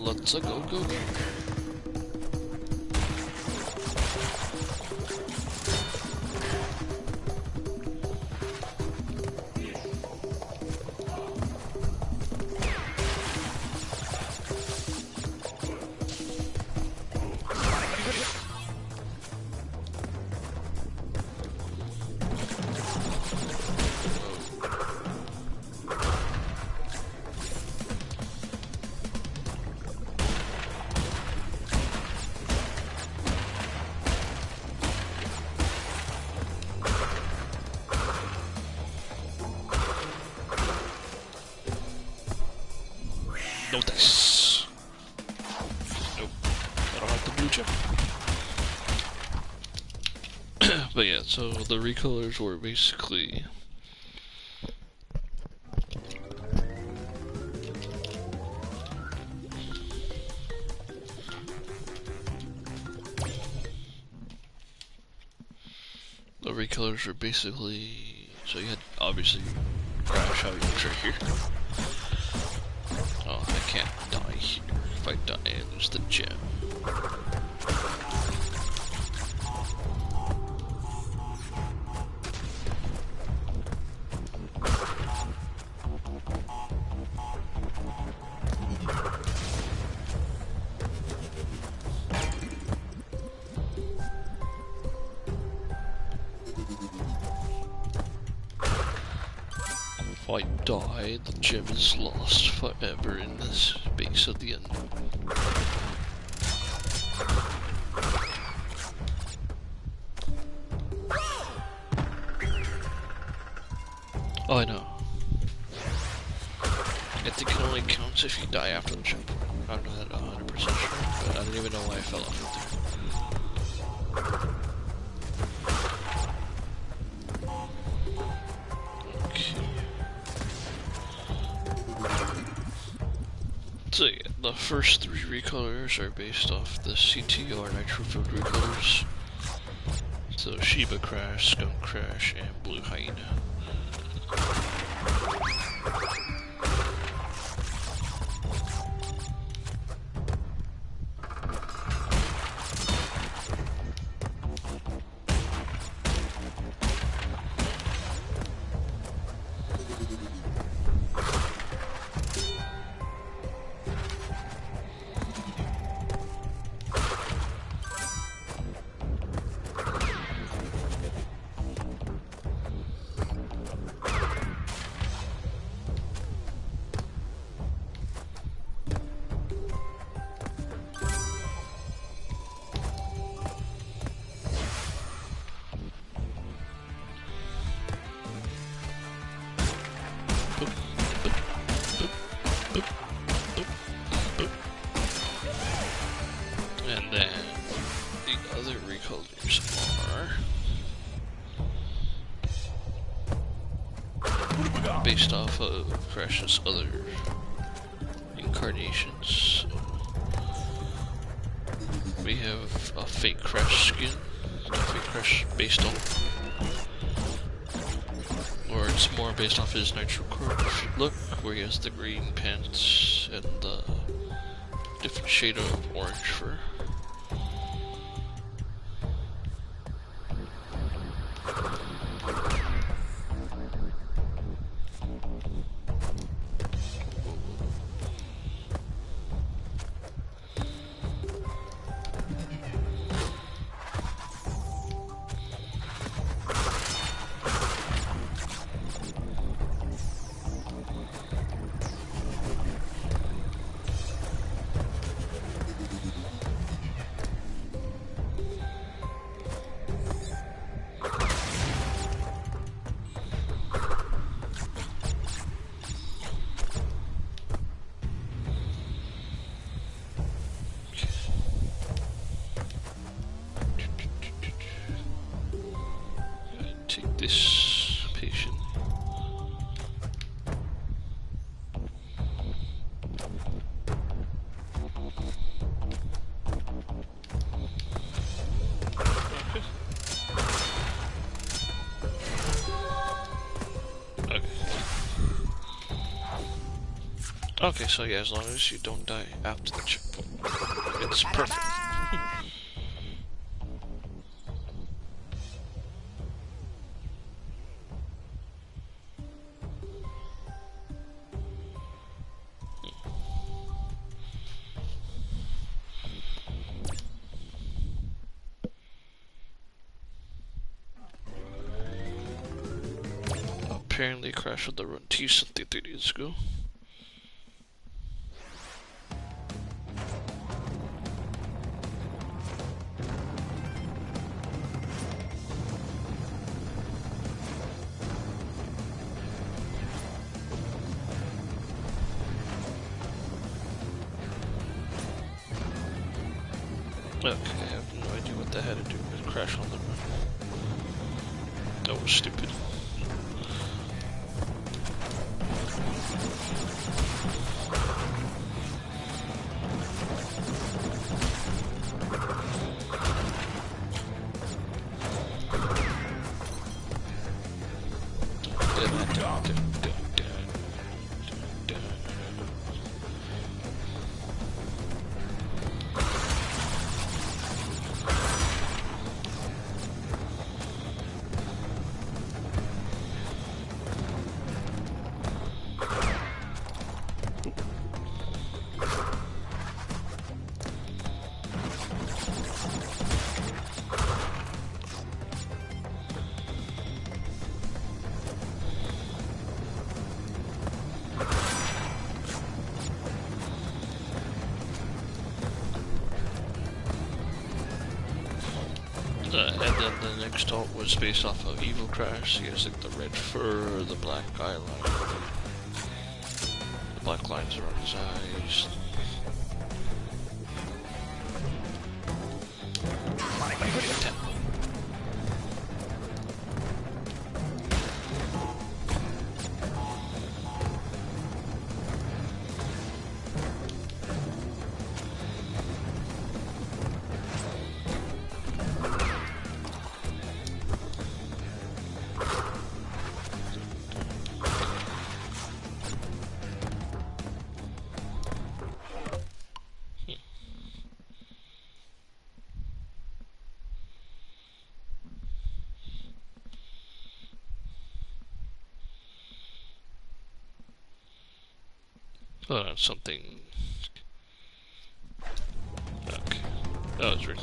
Let's go. No dice. Nope. I don't like the blue chip. But yeah, so the recolors were basically so you had obviously Crash how you enter here. Oh, I can't die here. If I die, I lose the gem. If I die, the gem is lost forever in this base of the unknown. Oh, I know. I think it only counts if you die after the checkpoint. I'm not 100% sure, but I don't even know why I fell off of there. Okay. So yeah, the first 3 recolors are based off the CTR nitro-filled recolors. So Shiba Crash, Skunk Crash, and Blue Hyena. And then the other recolors are based off of Crash's other incarnations. We have a fake Crash skin, a fake Crash based on, or it's more based off his Nitro Crash look, where he has the green pants and the different shade of orange fur. Take this patient. Okay, so yeah, as long as you don't die after the checkpoint, it's perfect. Apparently crashed with the run T something 3 days ago. Okay, I have no idea what that had to do with crash on the run. That was stupid. And then the next alt was based off of Evil Crash. He has like the red fur, the black eyeline, the black lines around his eyes. Something. Okay. Oh, it's right.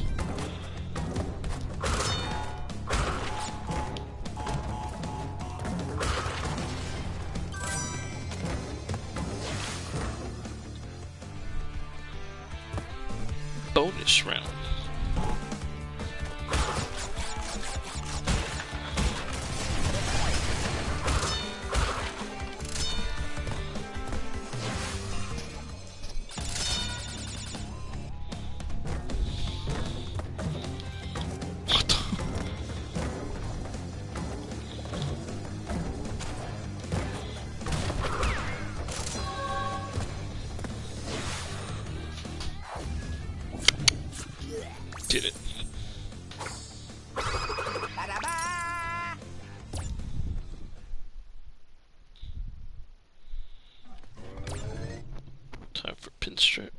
Bonus round. Did it. Time for pinstripe.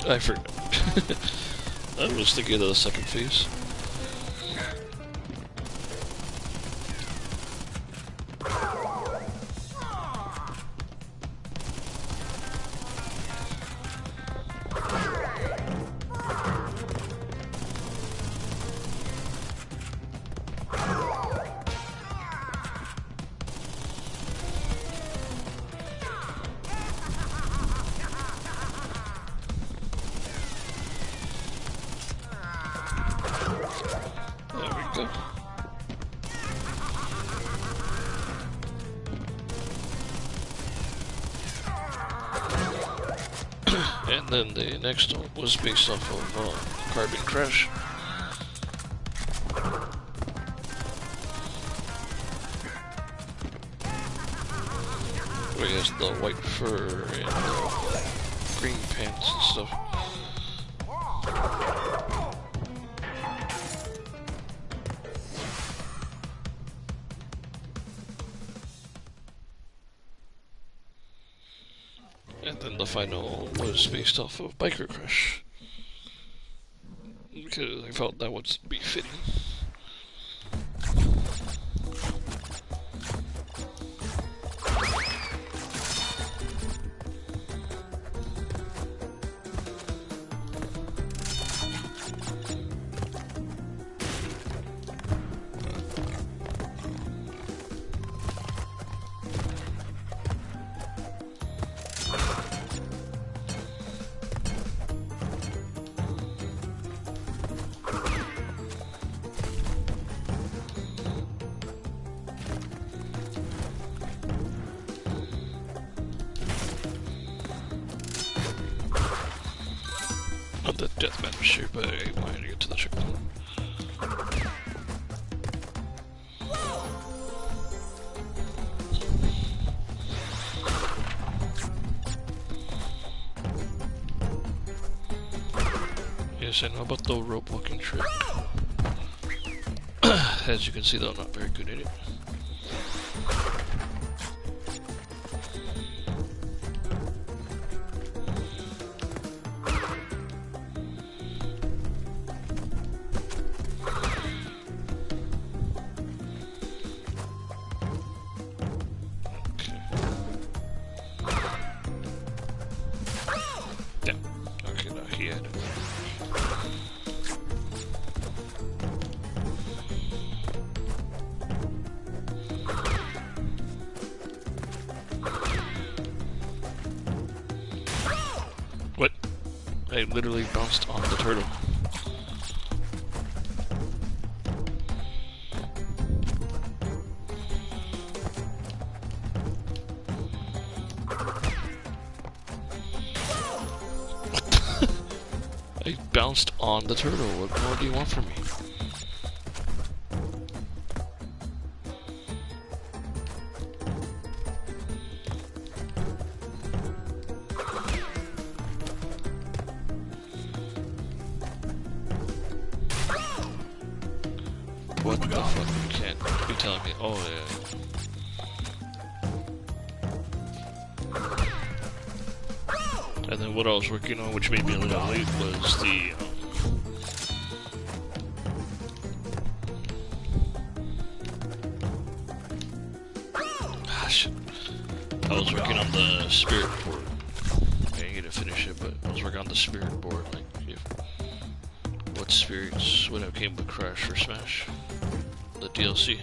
I forgot. I was thinking of the second phase. And then the next one was based off of Carbon Crash. Where he has the white fur and the green pants and stuff. And then the final was based off of Biker Crash. Because I felt that would be fitting. Not that death matters here, but I wanted to get to the checkpoint. Yes, and how about the rope walking trick? As you can see, though, I'm not very good at it. I literally bounced on the turtle. I bounced on the turtle. What more do you want from me? What the fuck? You can't be telling me. Oh, yeah. And then what I was working on, which made me a little late, was the shit. I was working on the spirit board. I didn't get to finish it, but I was working on the spirit board. Like, what spirits would have came with Crash or Smash? The DLC.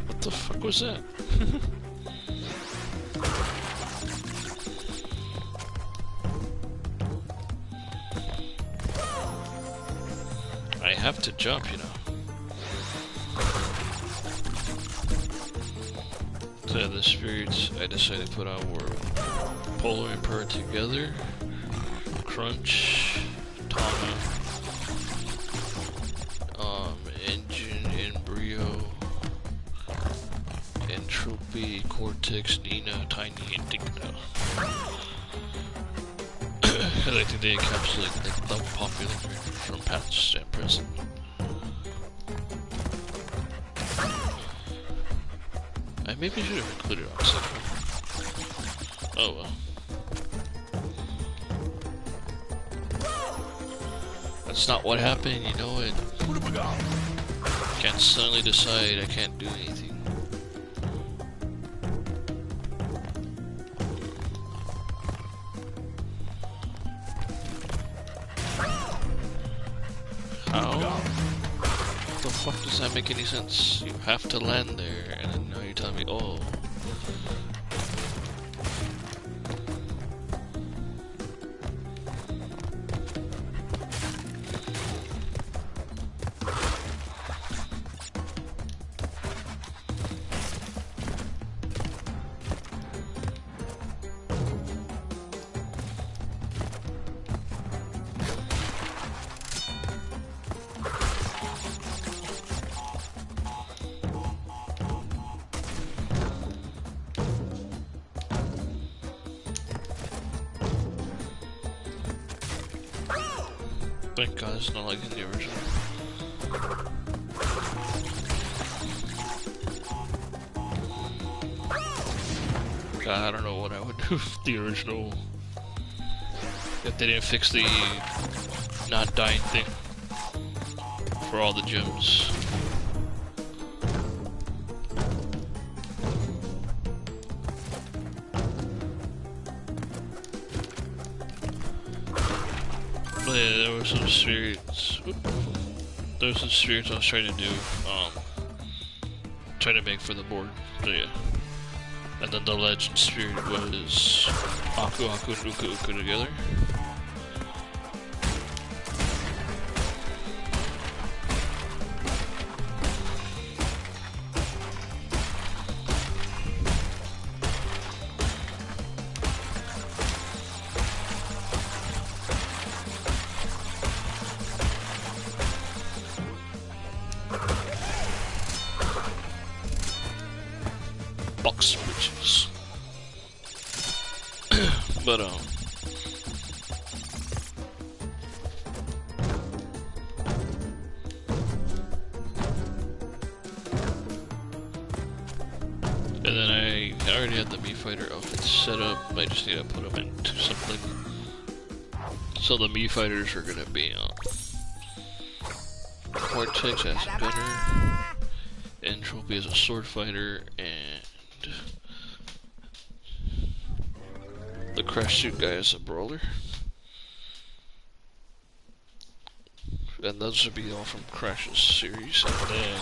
What the fuck was that? I have to jump, you know. So the spirits I decided to put on were Polar and Purr together, Crunch, Tama, Engine, Embryo, Entropy, Cortex, Nina, Tiny, and Dicta. Because I think they encapsulate the popular characters from past and present. I maybe should have included on second. Oh well. That's not what happened, you know it. Can't suddenly decide I can't do anything. How? What the fuck does that make any sense? You have to land there, and then now you're telling me, oh. Thank God it's not like in the original. God, I don't know what I would do with the original if they didn't fix the not dying thing for all the gems. But yeah, there were some spirits. There were some spirits I was trying to do, trying to make for the board. So yeah. And then the legend spirit was Aku Aku and Uku Uku together. Box bridges. But and then I already had the Mii Fighter outfit set up. I just need to put them into something. So the Mii Fighters are gonna be Cortex as Spinner, Entropy as a sword fighter, and the Crash Suit guy as a brawler. And those would be all from Crash's series. And then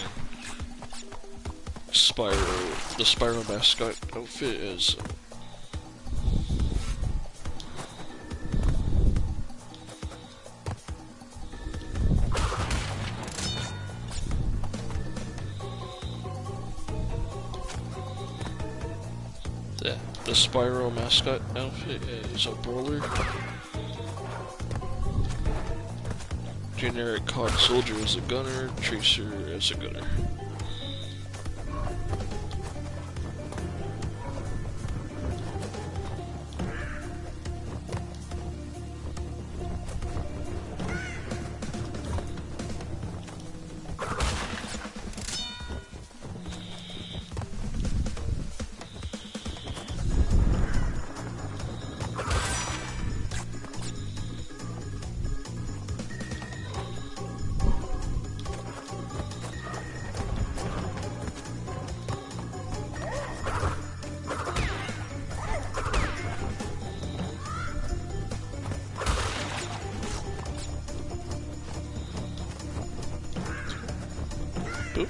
Spyro, the Spyro mascot outfit is the Spyro mascot outfit is a brawler. Generic COD Soldier is a gunner, Tracer is a gunner. Boop.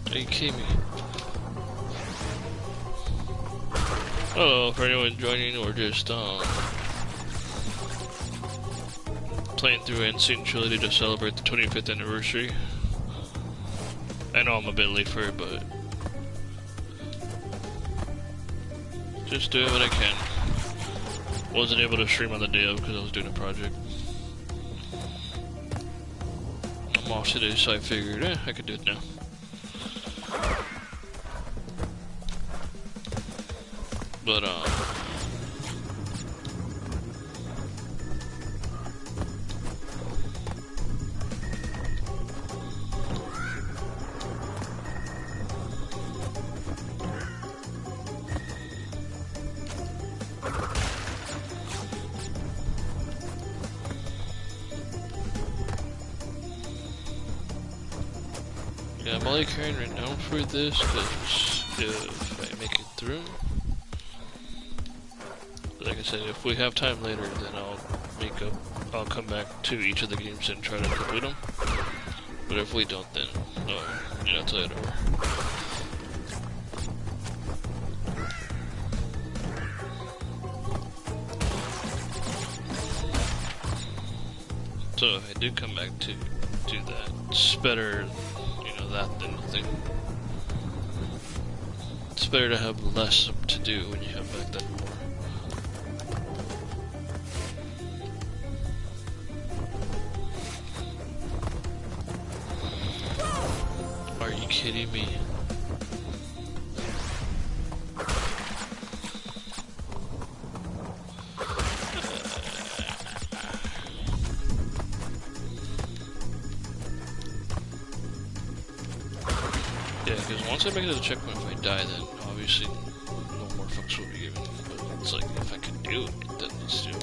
Are you kidding me? Hello, for anyone joining or just playing through Sane Trilogy to celebrate the 25th anniversary. I know I'm a bit late for it, but just doing what I can. Wasn't able to stream on the day of because I was doing a project. I'm off today, so I figured, I could do it now. But yeah, I'm only carrying right now for this because if I make it through, like I said, if we have time later, then I'll come back to each of the games and try to complete them. But if we don't, then it's later. So if I do come back to do that, it's better, that than nothing. It's better to have less to do when you have back then more. Are you kidding me? Yeah, because once I make it to the checkpoint, if I die, then obviously no more fucks will be given. But it's like, if I can do it, then let's do it.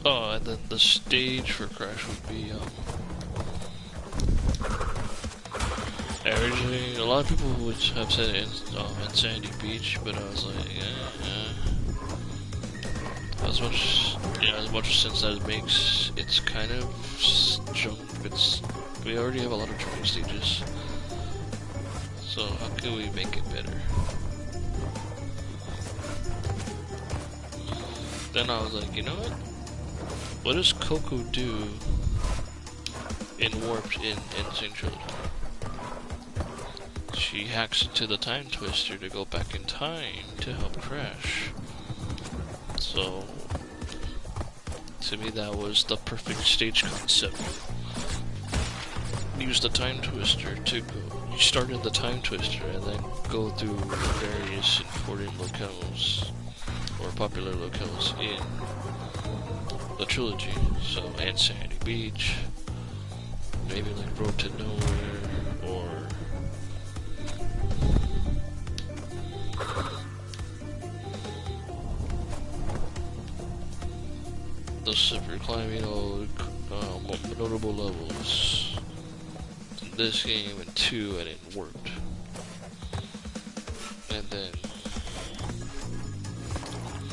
Oh, and then the stage for Crash would be Yeah, originally, a lot of people would have said Insanity Beach, but I was like, as much sense as it makes, it's kind of jump. We already have a lot of jumping stages, so how can we make it better? Then I was like, you know what? What does Coco do in Warped in Sane Trilogy? She hacks into the time twister to go back in time to help Crash. So, to me that was the perfect stage concept. Use the time twister to go. You start in the time twister and then go through various important locales, or popular locales in the trilogy. So, Insanity Beach, maybe like Road to Nowhere, or the super climbing, notable levels in this game and 2, and it worked. And then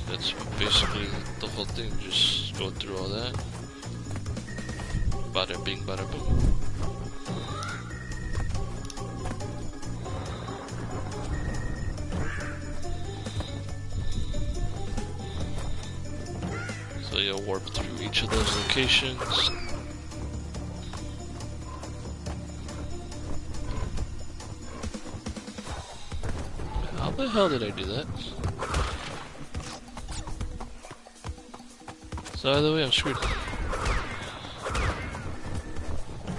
that's basically the whole thing. Just go through all that. Bada bing, bada boom. So you'll warp through each of those locations. How the hell did I do that? So either way, I'm screwed.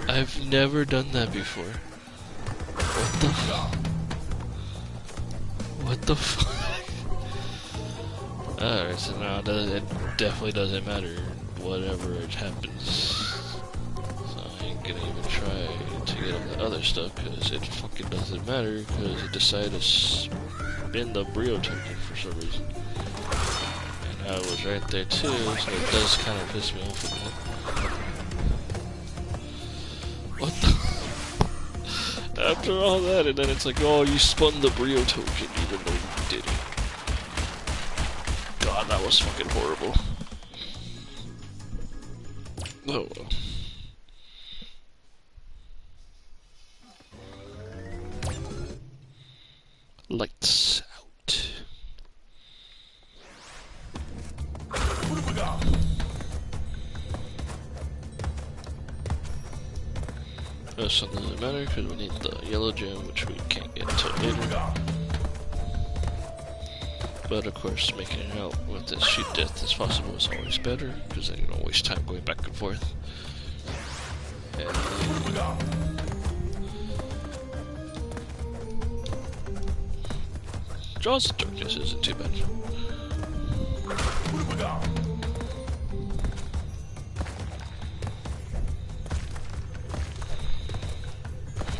I've never done that before. What the fuck? What the fuck? Alright, so now it definitely doesn't matter whatever it happens. So I ain't gonna even try to get all that other stuff, because it fucking doesn't matter, because it decided to spin the Brio token for some reason. And I was right there too, so it does kind of piss me off a bit. What the? After all that, and then it's like, oh, you spun the Brio token even though you didn't. God, that was fucking horrible. Oh well. Lights out. This one doesn't matter because we need the yellow gem, which we can't get until later. But of course, making it out with as cheap death as possible is always better, because then you don't waste time going back and forth. And Jaws of Darkness isn't too bad.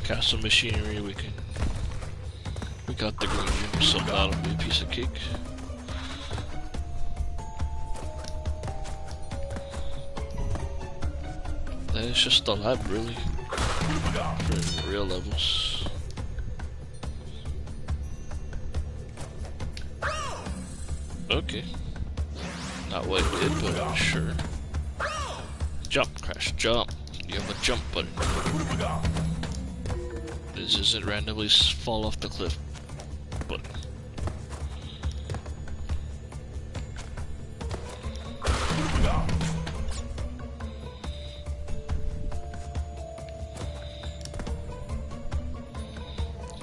Castle machinery, we got the green gem, so that'll be a piece of cake. That is just the lab, really, for real levels. Okay. Not what it did, but sure. Jump, Crash, jump. You have a jump button. This isn't randomly fall off the cliff button.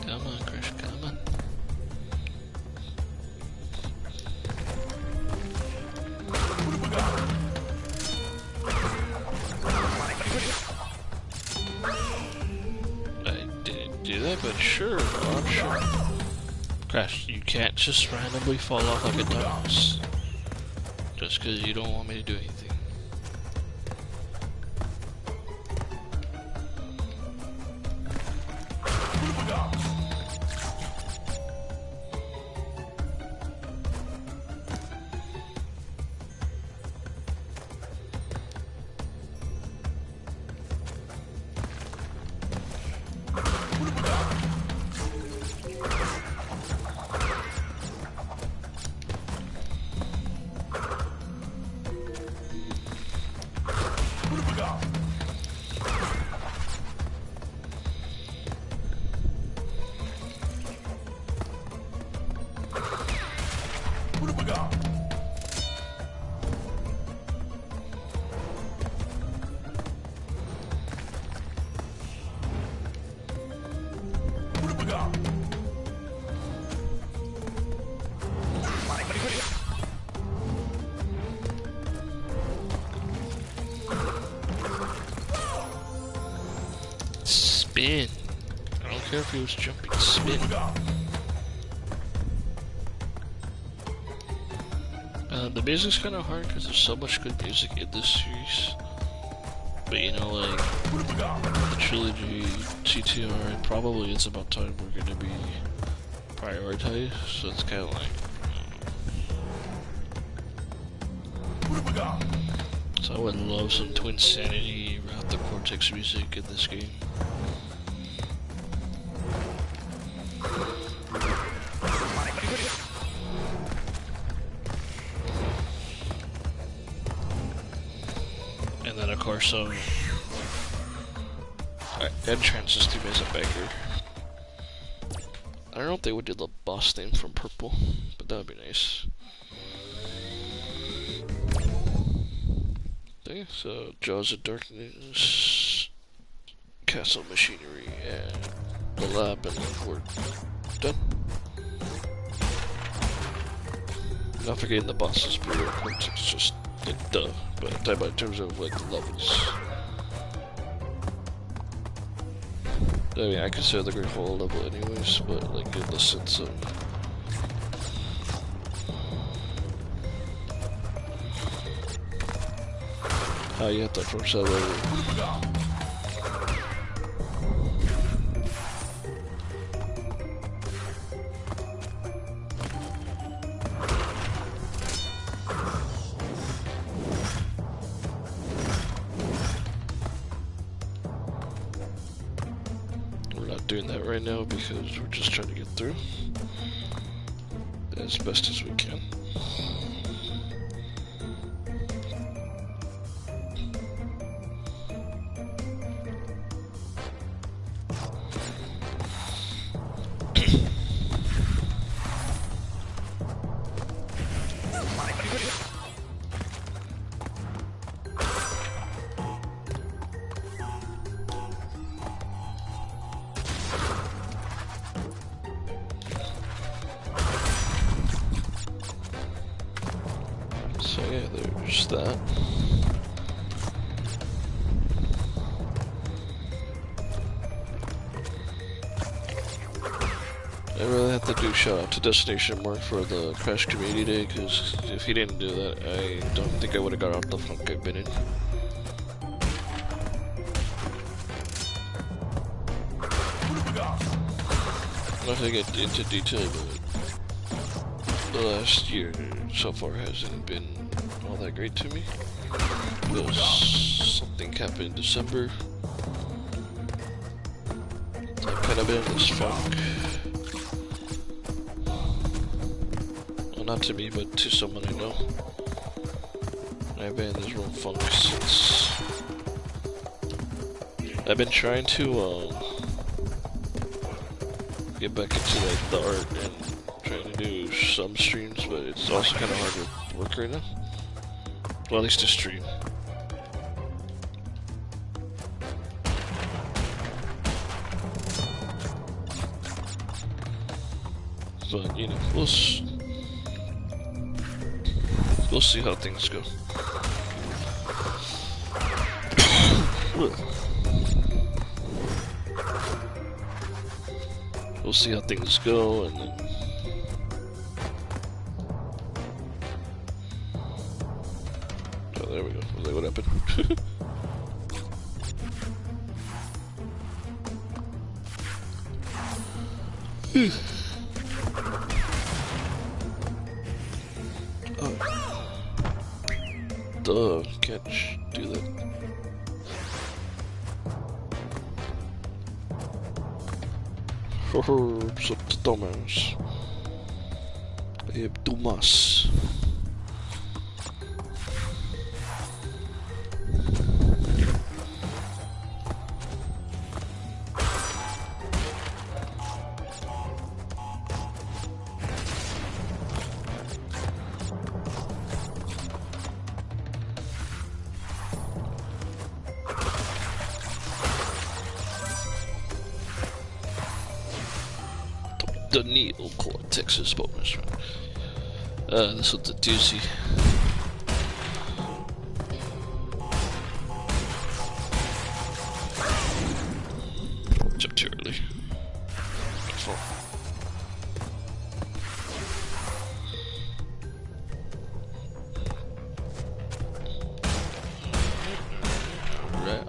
Come on, Crash, come on. But sure, I'm sure. Crash, you can't just randomly fall off like a dumbass. Just because you don't want me to do anything. spin. I don't care if he was jumping, spin. The music's kind of hard because there's so much good music in this series. But you know, like, the trilogy, CTR, and probably It's About Time we're gonna be prioritized, so it's kind of like, so I would love some Twin Sanity, Route the Cortex music in this game. And then of course, Entrances to Mesa Banger. I don't know if they would do the boss theme from Purple, but that would be nice. Okay, so Jaws of Darkness, Castle Machinery, and the lab, and we're done. Not forgetting the bosses, but it's just like duh. But I'm talking about in terms of like the levels. I mean, I consider the Great Hall a level anyways, but like in the sense of how you have to approach that level. Doing that right now because we're just trying to get through as best as we can. So yeah, there's that. I really have to do shout out to Destination Mark for the Crash Community Day, because if he didn't do that, I don't think I would have got out the funk I've been in. I'm not gonna get into detail, but the last year so far hasn't been all that great to me. Because something happened in December. So I've kind of been in this funk. Well, not to me, but to someone I know. I've been in this real funk since. I've been trying to get back into like the art and trying to do some streams, but it's also kind of hard to work right now. Well, at least to stream. But you know, we'll see how things go. We'll see how things go, and then oh, there we go. Was that what happened? Oh. Duh, can't do that. Thomas. Dumas. The Neo Cortex bonus round. This was a doozy.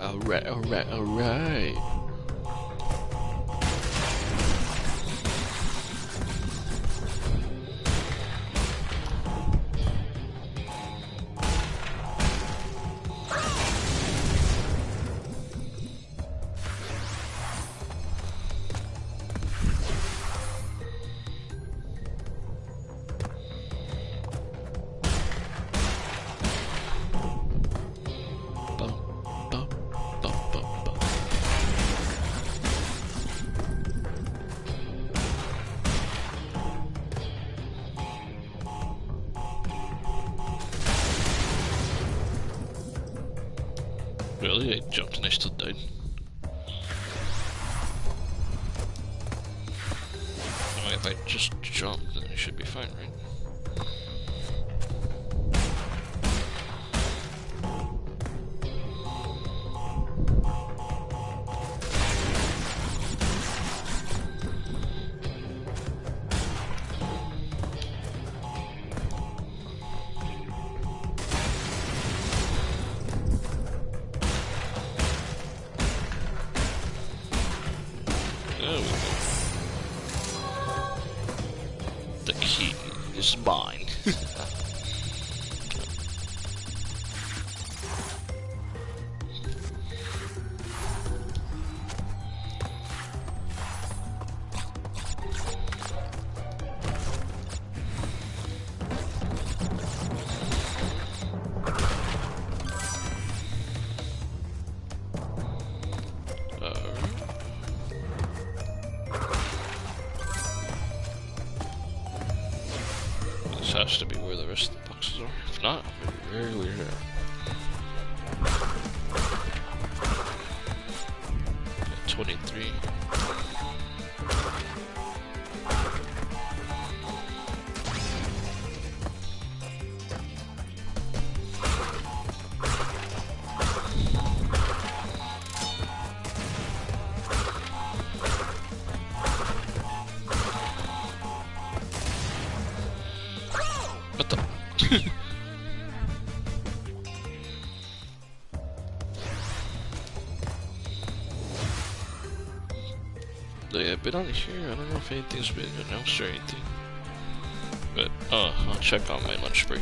alright, alright, alright. Really? I jumped and I still died. I mean, if I just jump, then I should be fine, right? The key is mine. This has to be where the rest of the boxes are. If not, I'm gonna be very weird out. 23. What the? Yeah, I've been on here. I don't know if anything's been announced or anything. But, I'll check on my lunch break.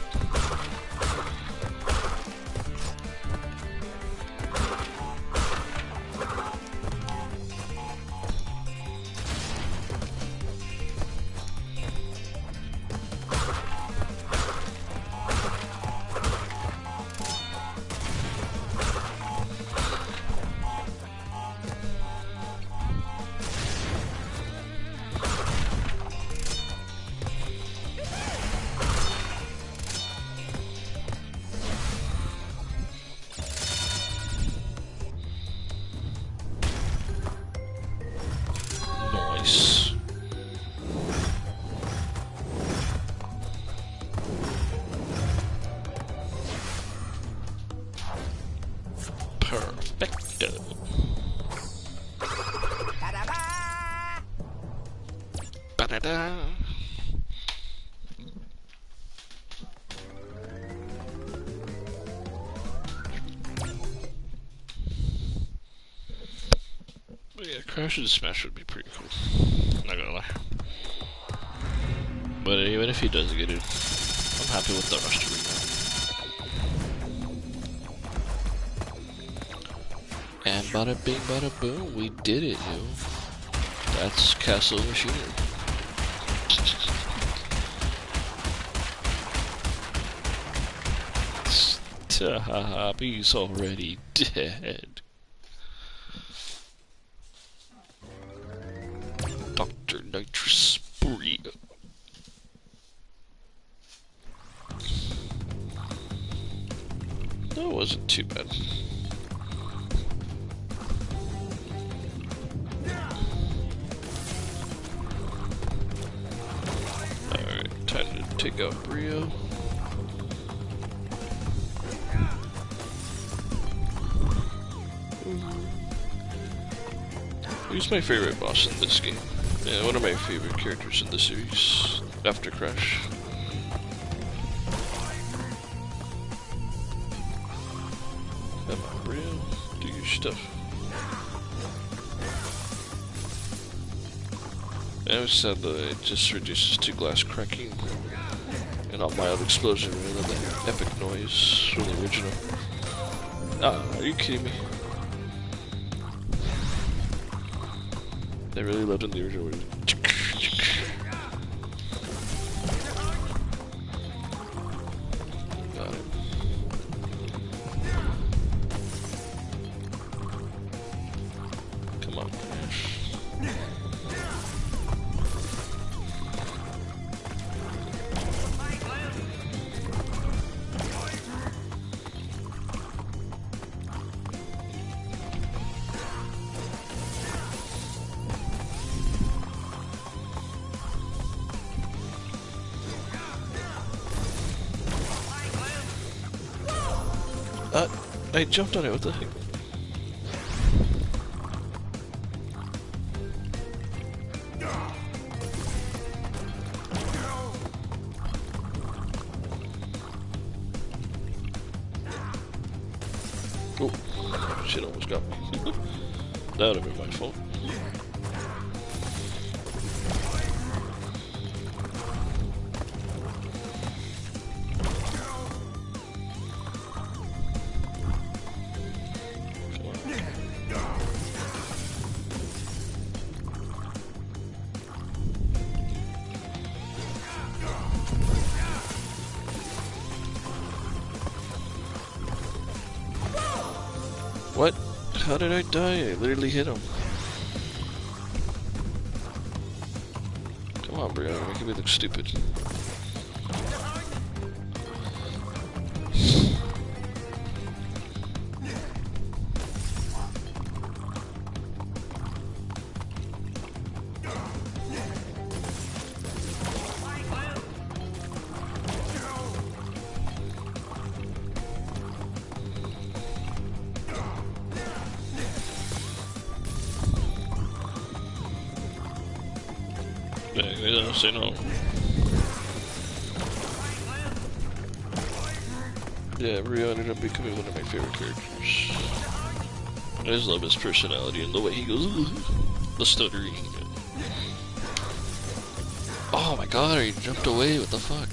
Nice. Perfecto. Ba-da-da. But yeah, Crash and Smash would be pretty cool. Not gonna lie. But even if he does get it, I'm happy with the roster right now. And bada bing bada boom, we did it, yo. That's Castle Machinery. Stop, he's already dead. Dr. Nitrous Spree. That wasn't too bad. Alright, time to take out Brio. Who's my favorite boss in this game? Yeah, one of my favorite characters in the series, after Crash. Come on, Brio. Do your stuff. I always said that it just reduces to glass cracking and not mild explosion rather than the epic noise from the original. Ah, are you kidding me? I really loved in the original. Got it. Come on. I jumped on it, what the heck? Oh, shit almost got me. That would have been my fault. What? How did I die? I literally hit him. Come on, bro. You're making me look stupid. Yeah, say no. Yeah, Rio ended up becoming one of my favorite characters. I just love his personality and the way he goes, the stuttering. Oh my god, he jumped away, what the fuck?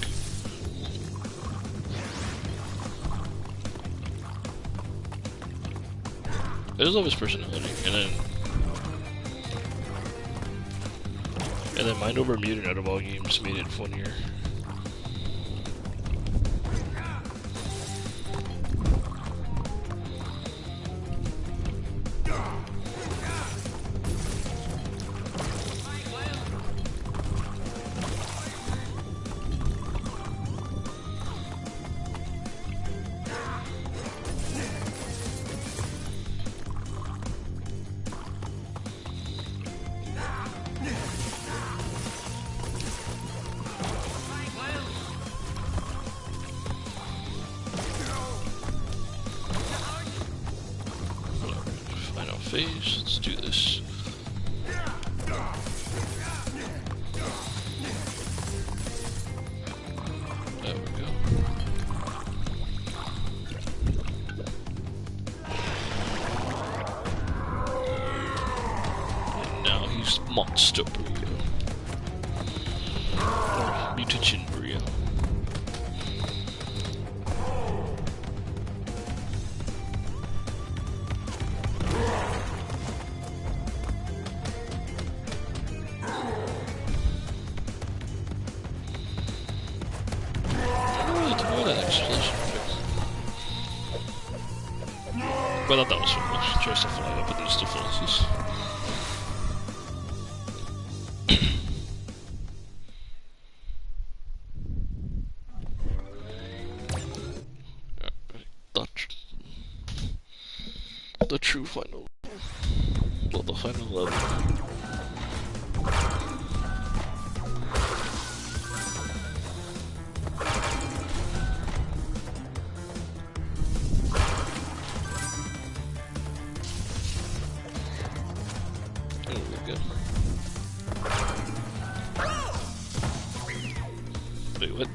I just love his personality, and then Mind Over Mutant out of all games made it funnier. Phase. Let's do this. There we go. And now he's Monster Brio. Or Mutagen Brio. Well, I thought that was fun. Let's try to fly up at these defenses. The true final. Well, the final level. Wait, what?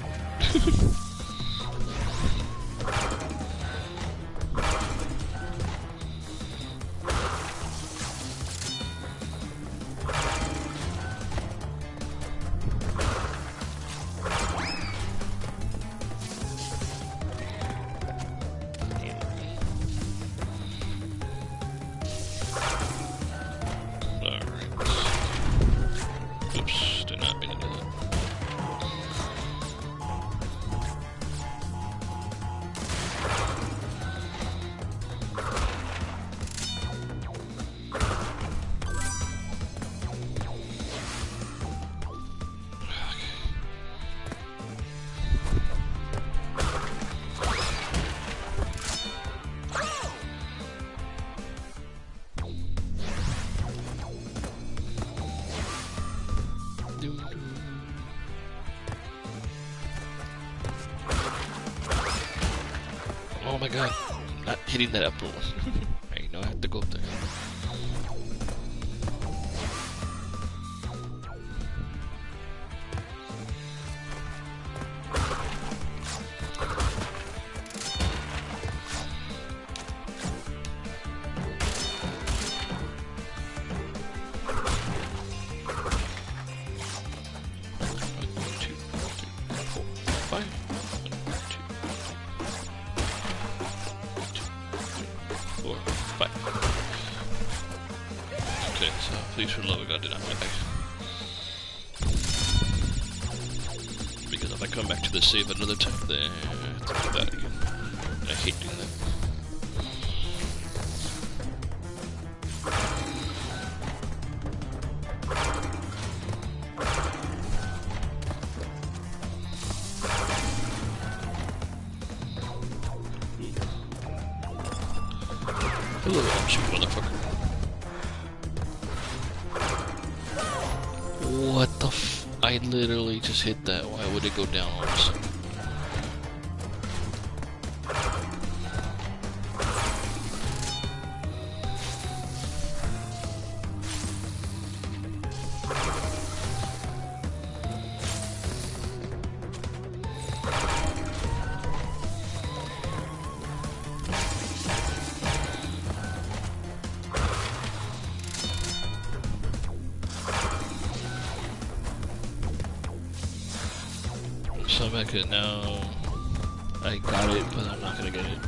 Oh my god. Not hitting that apple. I know I have to go up there. Please for the love of God, do not die. Because if I come back to the save another time, then I have to do that again. I hate doing that. Hello, I'm motherfucker. What the f- I literally just hit that. Why would it go down all of a sudden? So I'm back at now. I got it, but I'm not gonna get it.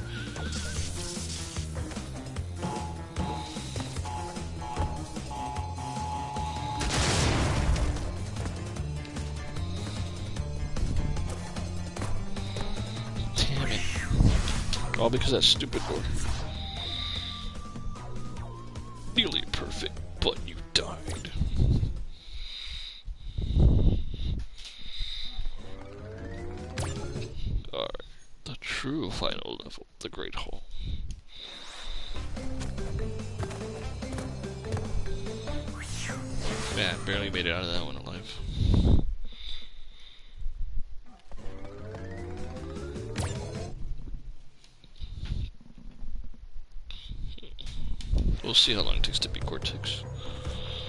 Damn it. All because of that stupid door. Nearly perfect, but you died. Alright, the true final level, the Great Hall. Man, barely made it out of that one alive. We'll see how long it takes to beat Cortex.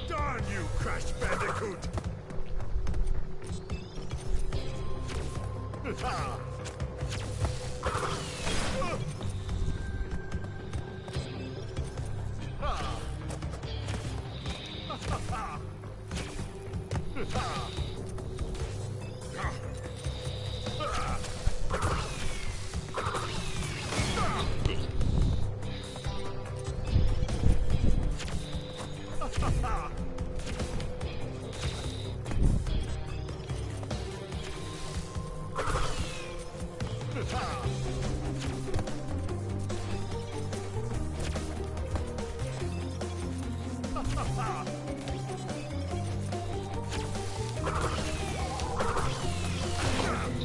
Darn you, Crash Bandicoot!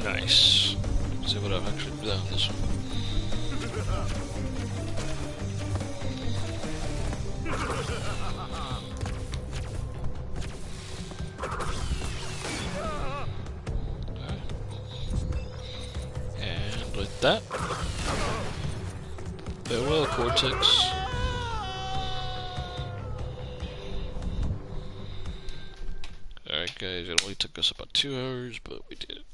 Nice. Let's see what I've actually done on this one. And with that, farewell, Cortex. Alright guys, it only took us about 2 hours, but we did it.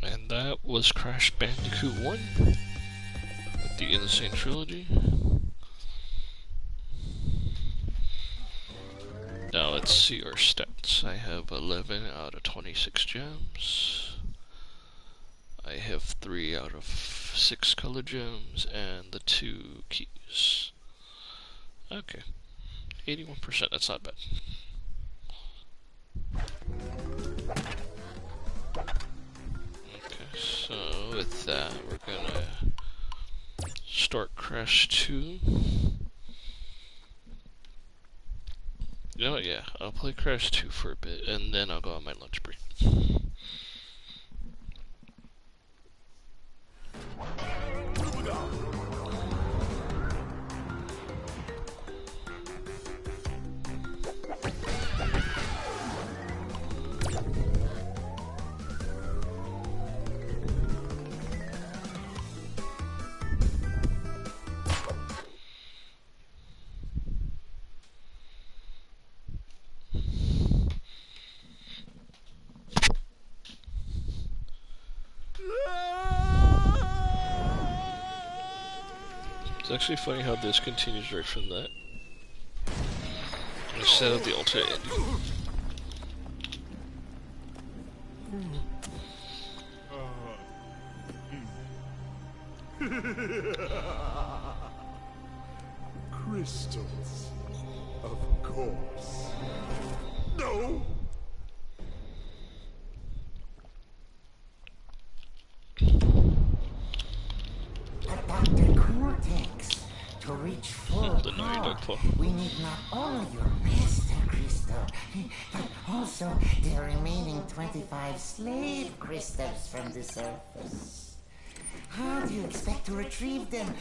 And that was Crash Bandicoot 1 with the Sane Trilogy. Now let's see our stats. I have 11 out of 26 gems. I have 3 out of 6 color gems and the 2 keys. Okay. 81%, that's not bad. Okay, so with that, we're gonna start Crash 2. You know what, yeah, I'll play Crash 2 for a bit, and then I'll go on my lunch break. It's actually funny how this continues right from that. Instead of the alternate ending. Crystals. Of course. No! Dr. Cortex, to reach full The power, Dr. we need not only your master crystal, but also the remaining 25 slave crystals from the surface. How do you expect to retrieve them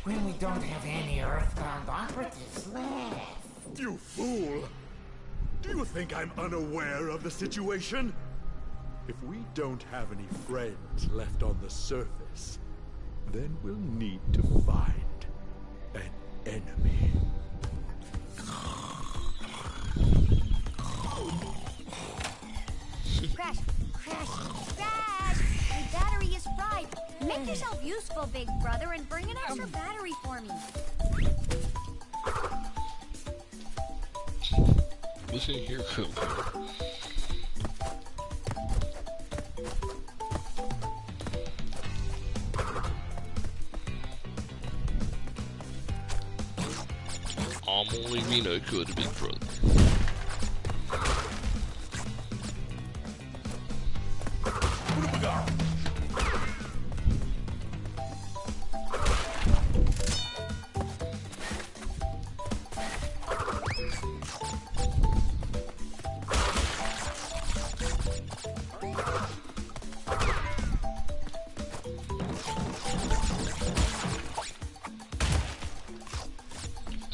when we don't have any earthbound operatives left? You fool! Do you think I'm unaware of the situation? If we don't have any friends left on the surface, then we'll need to find an enemy. Crash! Crash! Crash! My battery is fried. Make yourself useful, big brother, and bring an extra battery for me. Listen here, Coco. I'm only being a good big brother.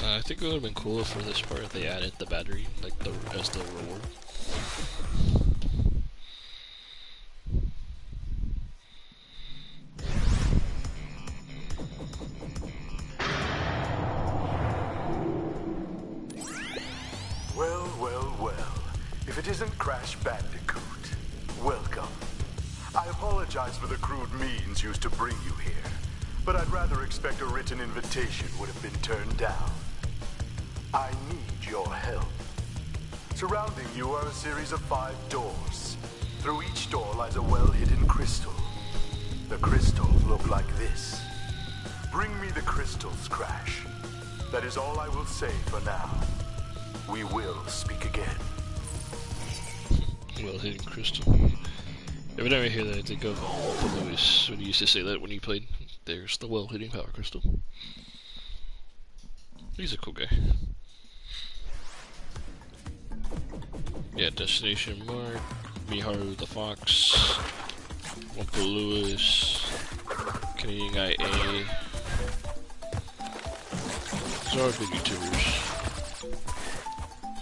I think it would have been cooler for this part if they added the battery, like as the reward. Well, well, well. If it isn't Crash Bandicoot, welcome. I apologize for the crude means used to bring you here, but I'd rather expect a written invitation would have been turned down. I need your help. Surrounding you are a series of 5 doors. Through each door lies a well-hidden crystal. The crystals look like this. Bring me the crystals, Crash. That is all I will say for now. We will speak again. Well-hidden crystal. Every time I hear that, I think of Uncle Lewis when he used to say that when he played. There's the well-hidden power crystal. He's a cool guy. Yeah, Destination Mark, Miharu the Fox, Uncle Lewis, Canadian Guy A. These are good YouTubers.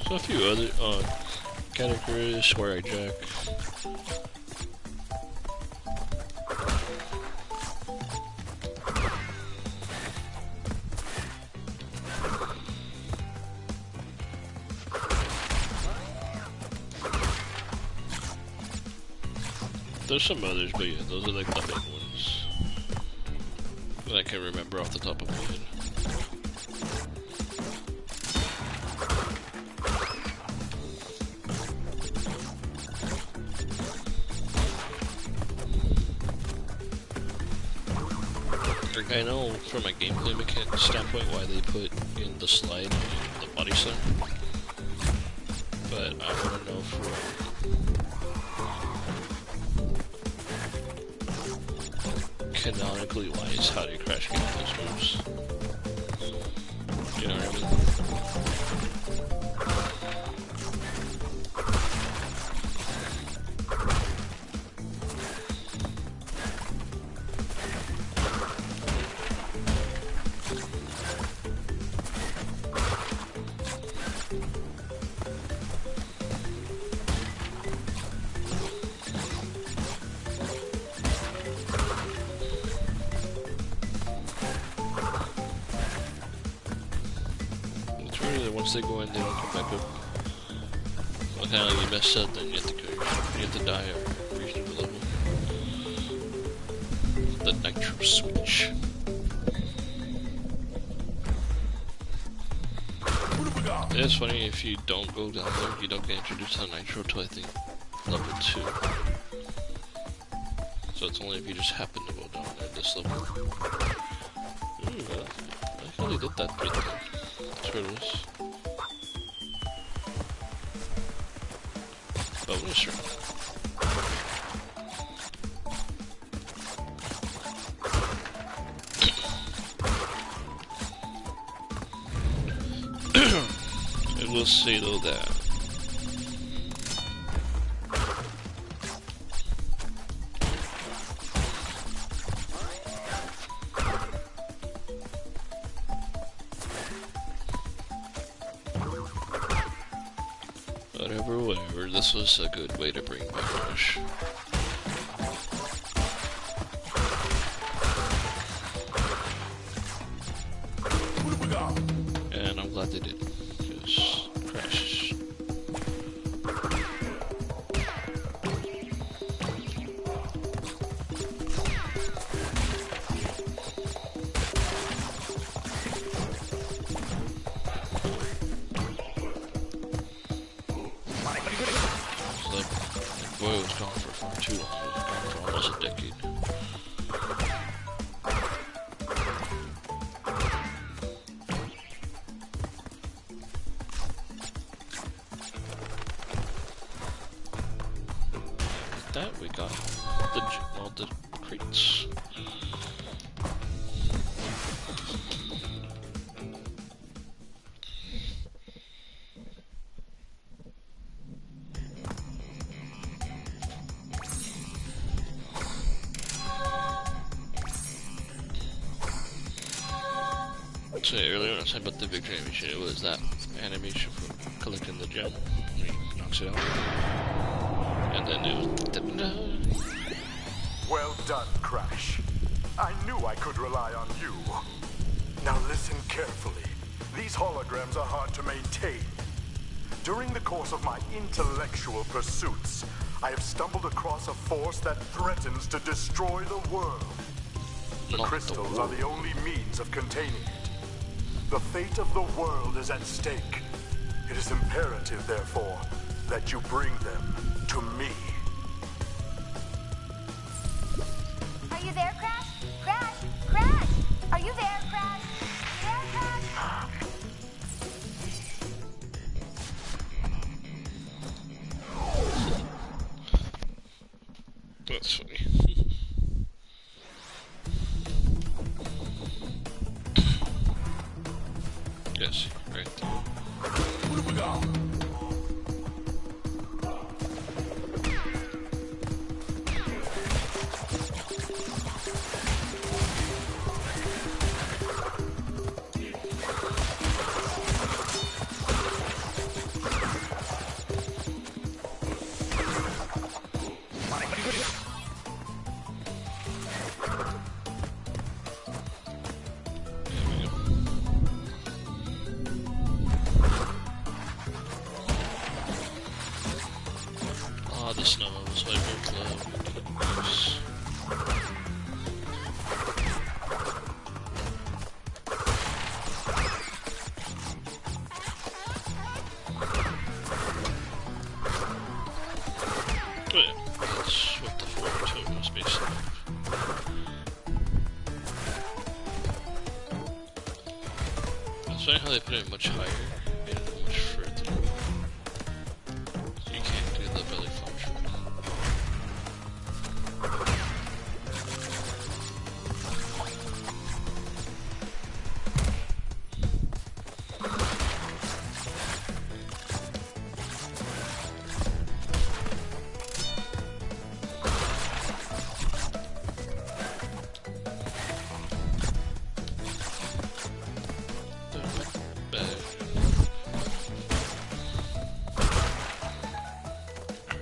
So a few other, Catacris, Where I Jack. There's some others, but yeah, those are like the big ones that I can remember off the top of my head. Like, I know from a gameplay mechanic standpoint why they put in the slide in the body slam, but I want to know for canonically wise how do you crash get those moves. You know what I mean? Once they go in, they don't come back up. Well, kind of like you mess up, then you have to go. You have to die or reach a new level. The nitro switch. It's funny if you don't go down there, you don't get introduced to Nitro till I think level 2. So it's only if you just happen to go down there this level. Ooh, I actually did that pretty good. That's where it is. Bonus room. I will say though that whatever, this was a good way to bring back Rush. And I'm glad they did, because Crash. Boy was gone for far too long. He was gone for almost a decade. With that, we got all the crates. So earlier when I said about the victory animation, it was that animation for collecting the gem when he knocks it out. And then it was... Well done, Crash. I knew I could rely on you. Now listen carefully. These holograms are hard to maintain. During the course of my intellectual pursuits, I have stumbled across a force that threatens to destroy the world. The crystals are the only means of containing it. The fate of the world is at stake. It is imperative, therefore, that you bring them to me. Are you there, Crash? Crash! Crash! Are you there, Crash? Are you there, Crash? That's funny. Yes, right there. What have we got? The snow was my boat love. Oh yeah, that's what the forward tone was based on. That's funny how they put it much higher, made it much further. So you can't do the belly flop trick.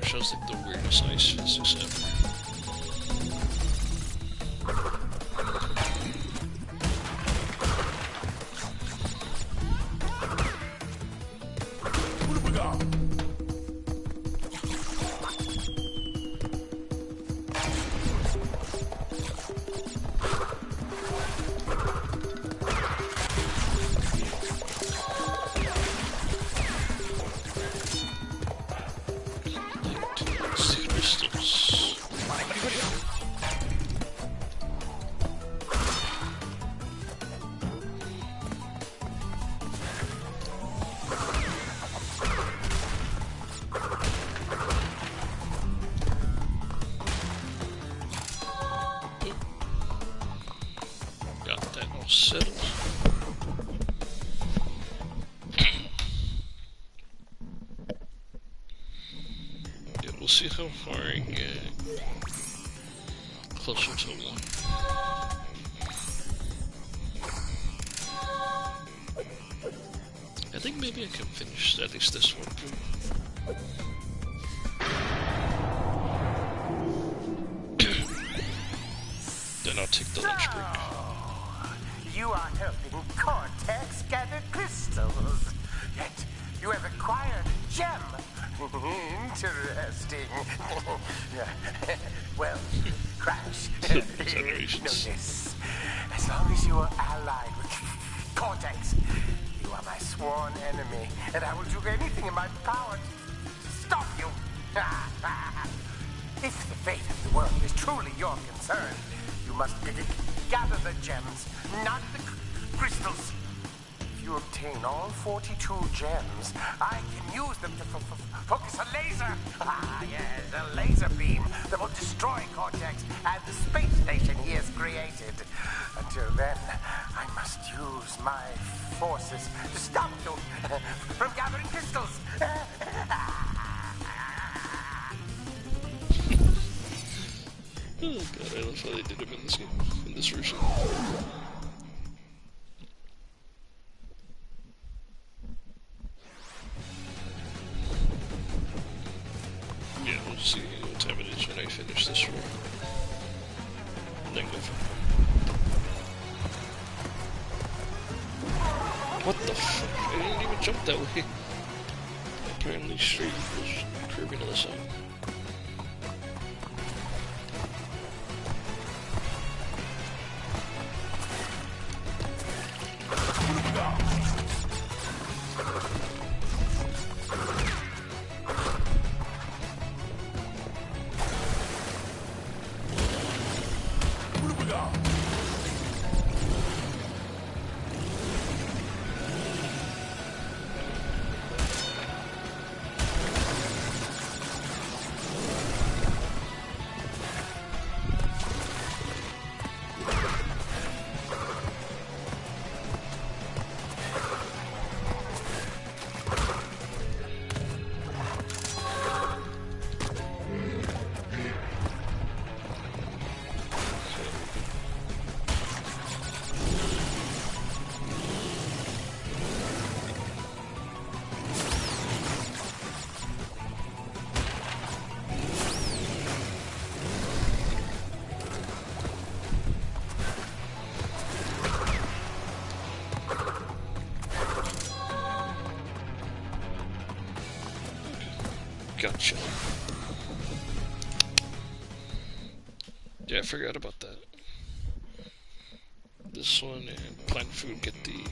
Shows like the weirdest ice physics ever. What have we got? settled. Yeah, we'll see how far I get closer to 1. I think maybe I can finish at least this one. Then I'll take the lunch break. You are helping Cortex gather crystals. Yet you have acquired a gem. Interesting. Well, Crash, know this. As long as you are allied with Cortex, you are my sworn enemy, and I will do anything in my power to stop you. If the fate of the world is truly your concern, you must gather the gems, not the crystals. If you obtain all 42 gems, I can use them to focus a laser. Yes, a laser beam that will destroy Cortex and the space station he has created. Until then, I must use my forces to stop you from gathering crystals. Oh god, I love how they did him in this game, in this version. Yeah, we'll see what time it is when I finish this room. And then go from there. What the fuck? I didn't even jump that way. Apparently straight was curving to the side. Gotcha. Yeah, I forgot about that. This one and plant food get the...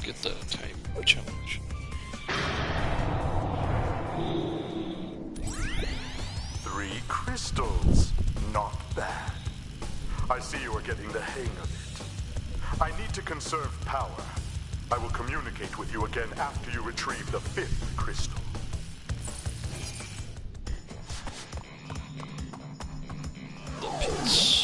get the time challenge. 3 crystals. Not bad. I see you are getting the hang of it. I need to conserve power. I will communicate with you again after you retrieve the 5th crystal. The pits.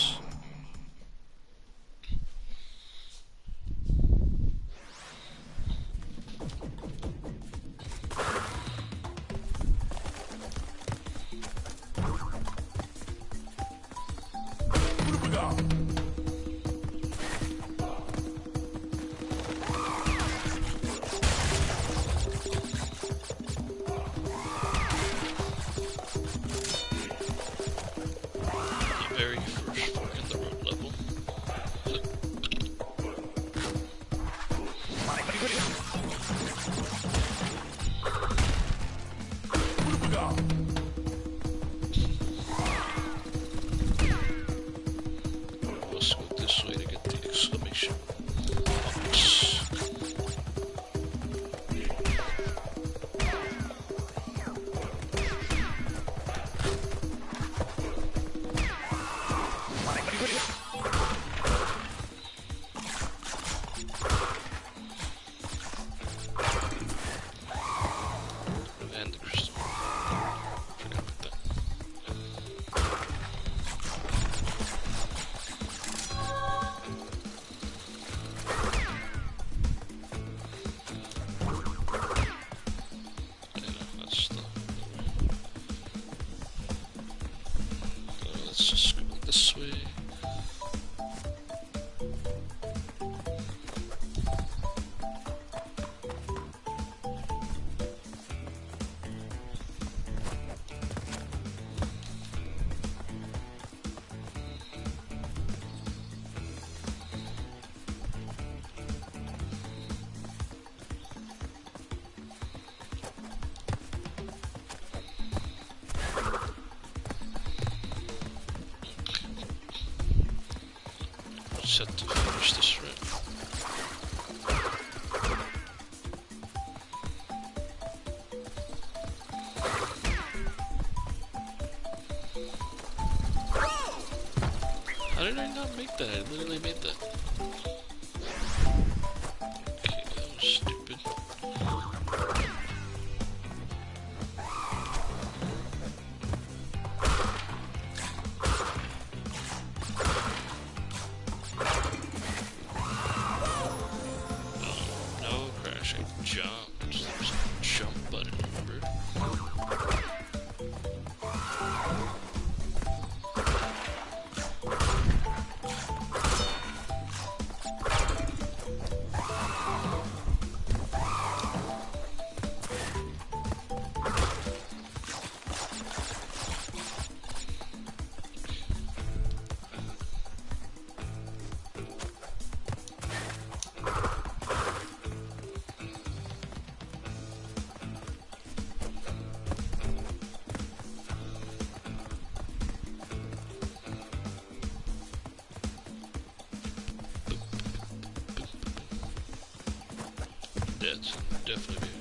set to finish this run. How did I not make that? I literally made that. Okay, that was stupid. No crash, I jumped. There's a jump button, remember? That's definitely me.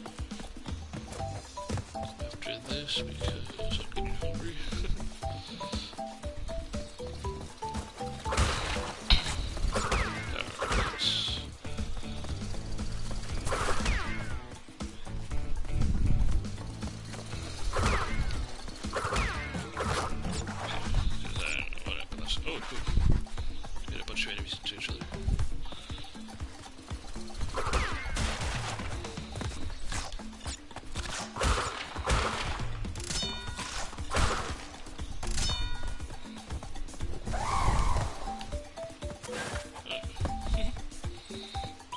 After this, because I'm getting hungry. Oh, cool. Get a bunch of enemies into each other.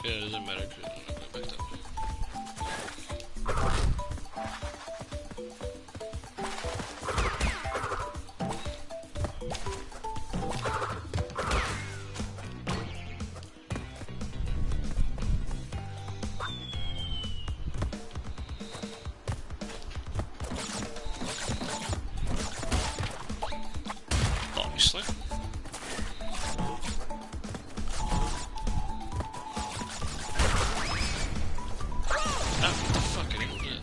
Yeah, it doesn't matter because I'm not going back that way. Obviously. What the fuck? I didn't do that.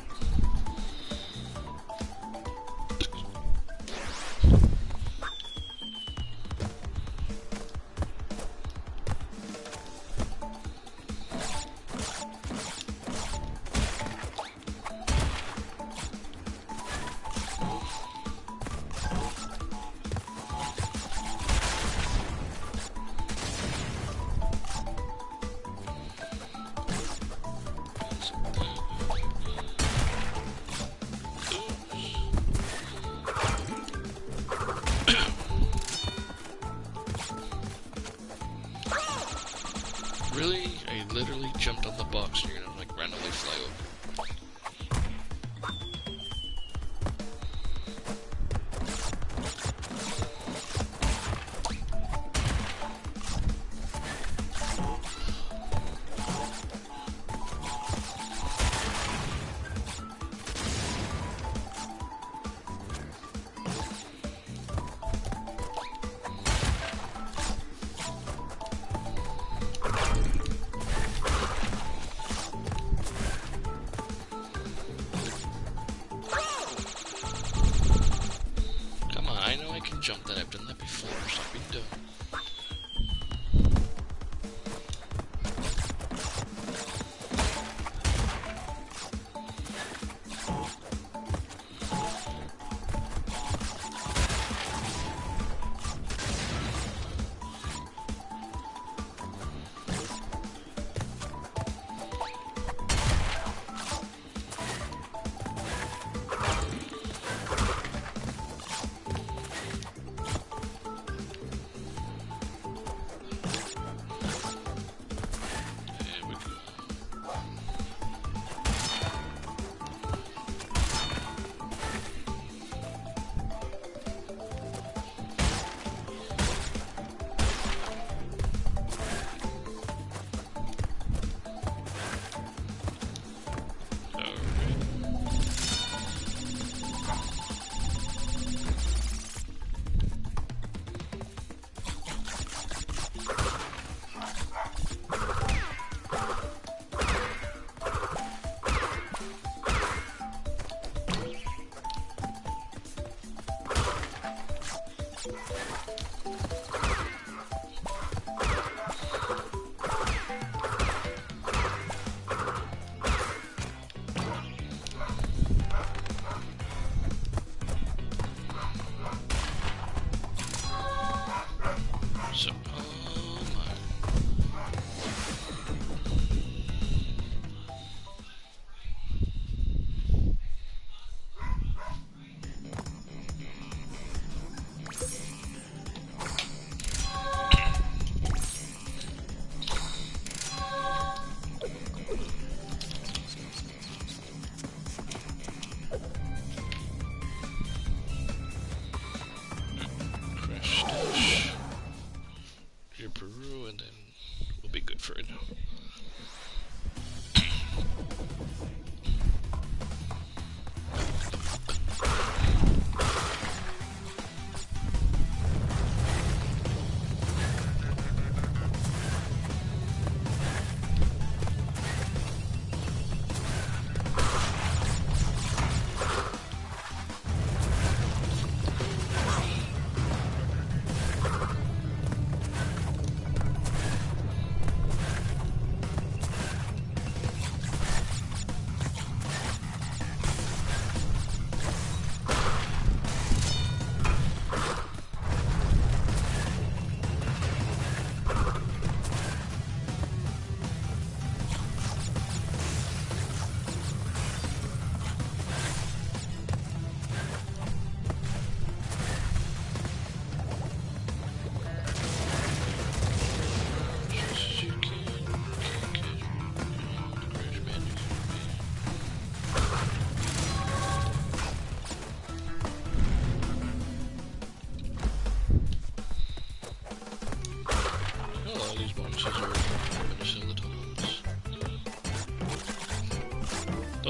Really? I literally jumped on the box and you're gonna like randomly fly over. I can jump that. I've done that before. Stop being dumb.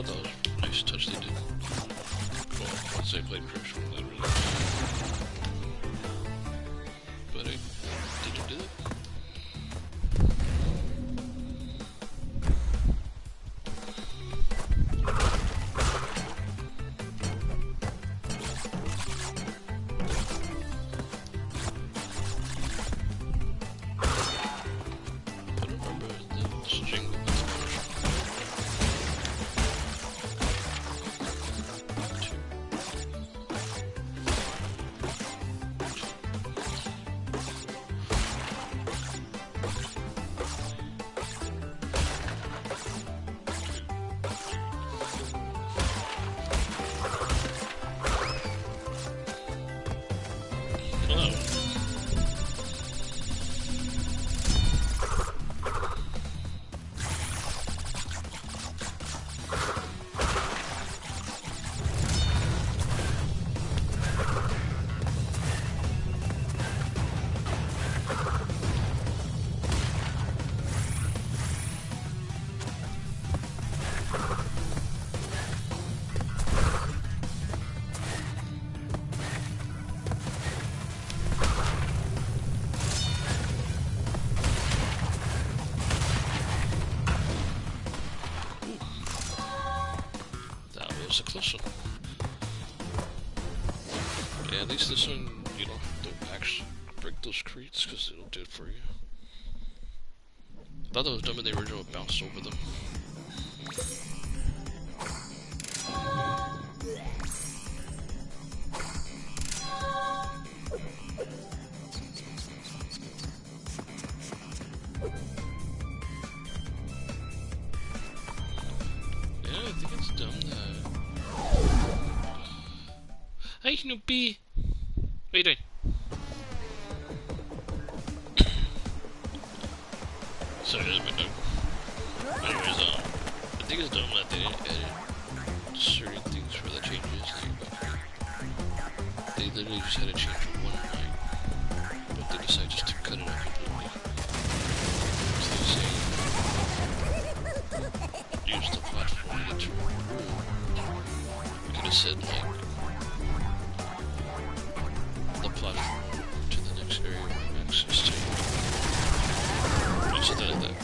thought that was a nice touch they did. Well, once I played Crash 1, that really but I didn't do it. A close one. Yeah, at least this one you don't have to actually break those crates because it'll do it for you. I thought that was dumb when the original bounced over them. Yeah, I think it's dumb that. Hey, Snoopy! What are you doing? Sorry, that's my dog. Anyways, I think it's dumb that they didn't edit certain things for the changes. They literally just had to change one line, but they decided just to cut it out completely. So they say, use the platform to remove. We could have said, like, the platform to the next area we have access to. Just like that.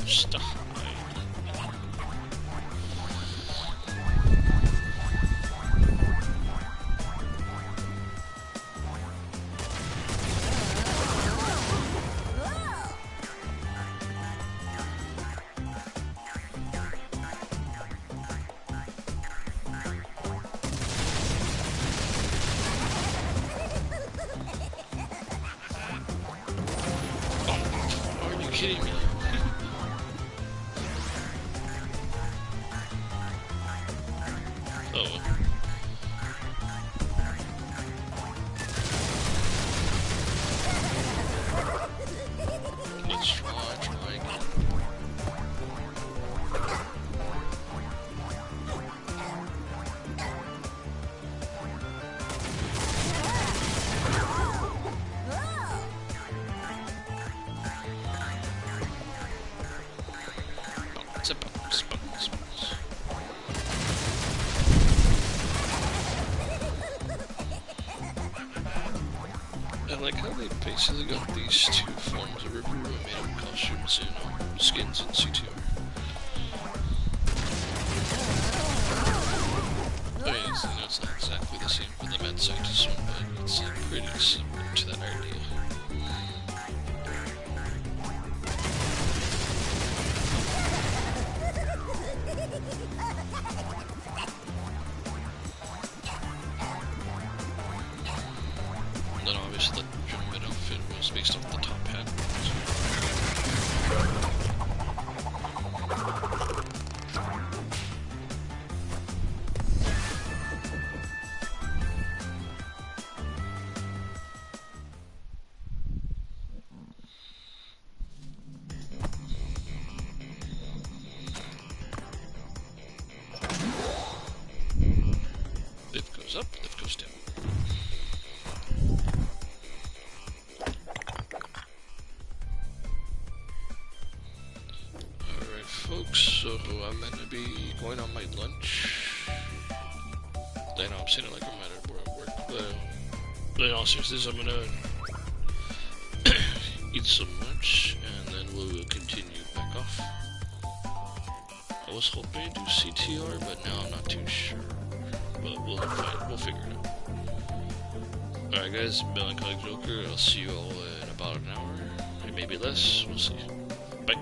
Stop. Are you kidding me? Oh. Let's try again. It's a bounce. I like how they basically got these two forms of River and made them costumes and skins in CTR. I mean, it's not exactly the same for the mad scientist one, but it's like pretty similar to that idea. And then obviously the German outfit was based off the top hat. It goes up, lift goes down. Alright folks, so I'm gonna be going on my lunch. I know I'm saying it like I'm at work, but in all seriousness, I'm gonna eat some lunch, and then we'll continue back off. I was hoping to do CTR, but now I'm not too sure. But we'll figure it out. Alright guys, Melancholic Joker, I'll see you all in about an hour, or maybe less, we'll see. Bye.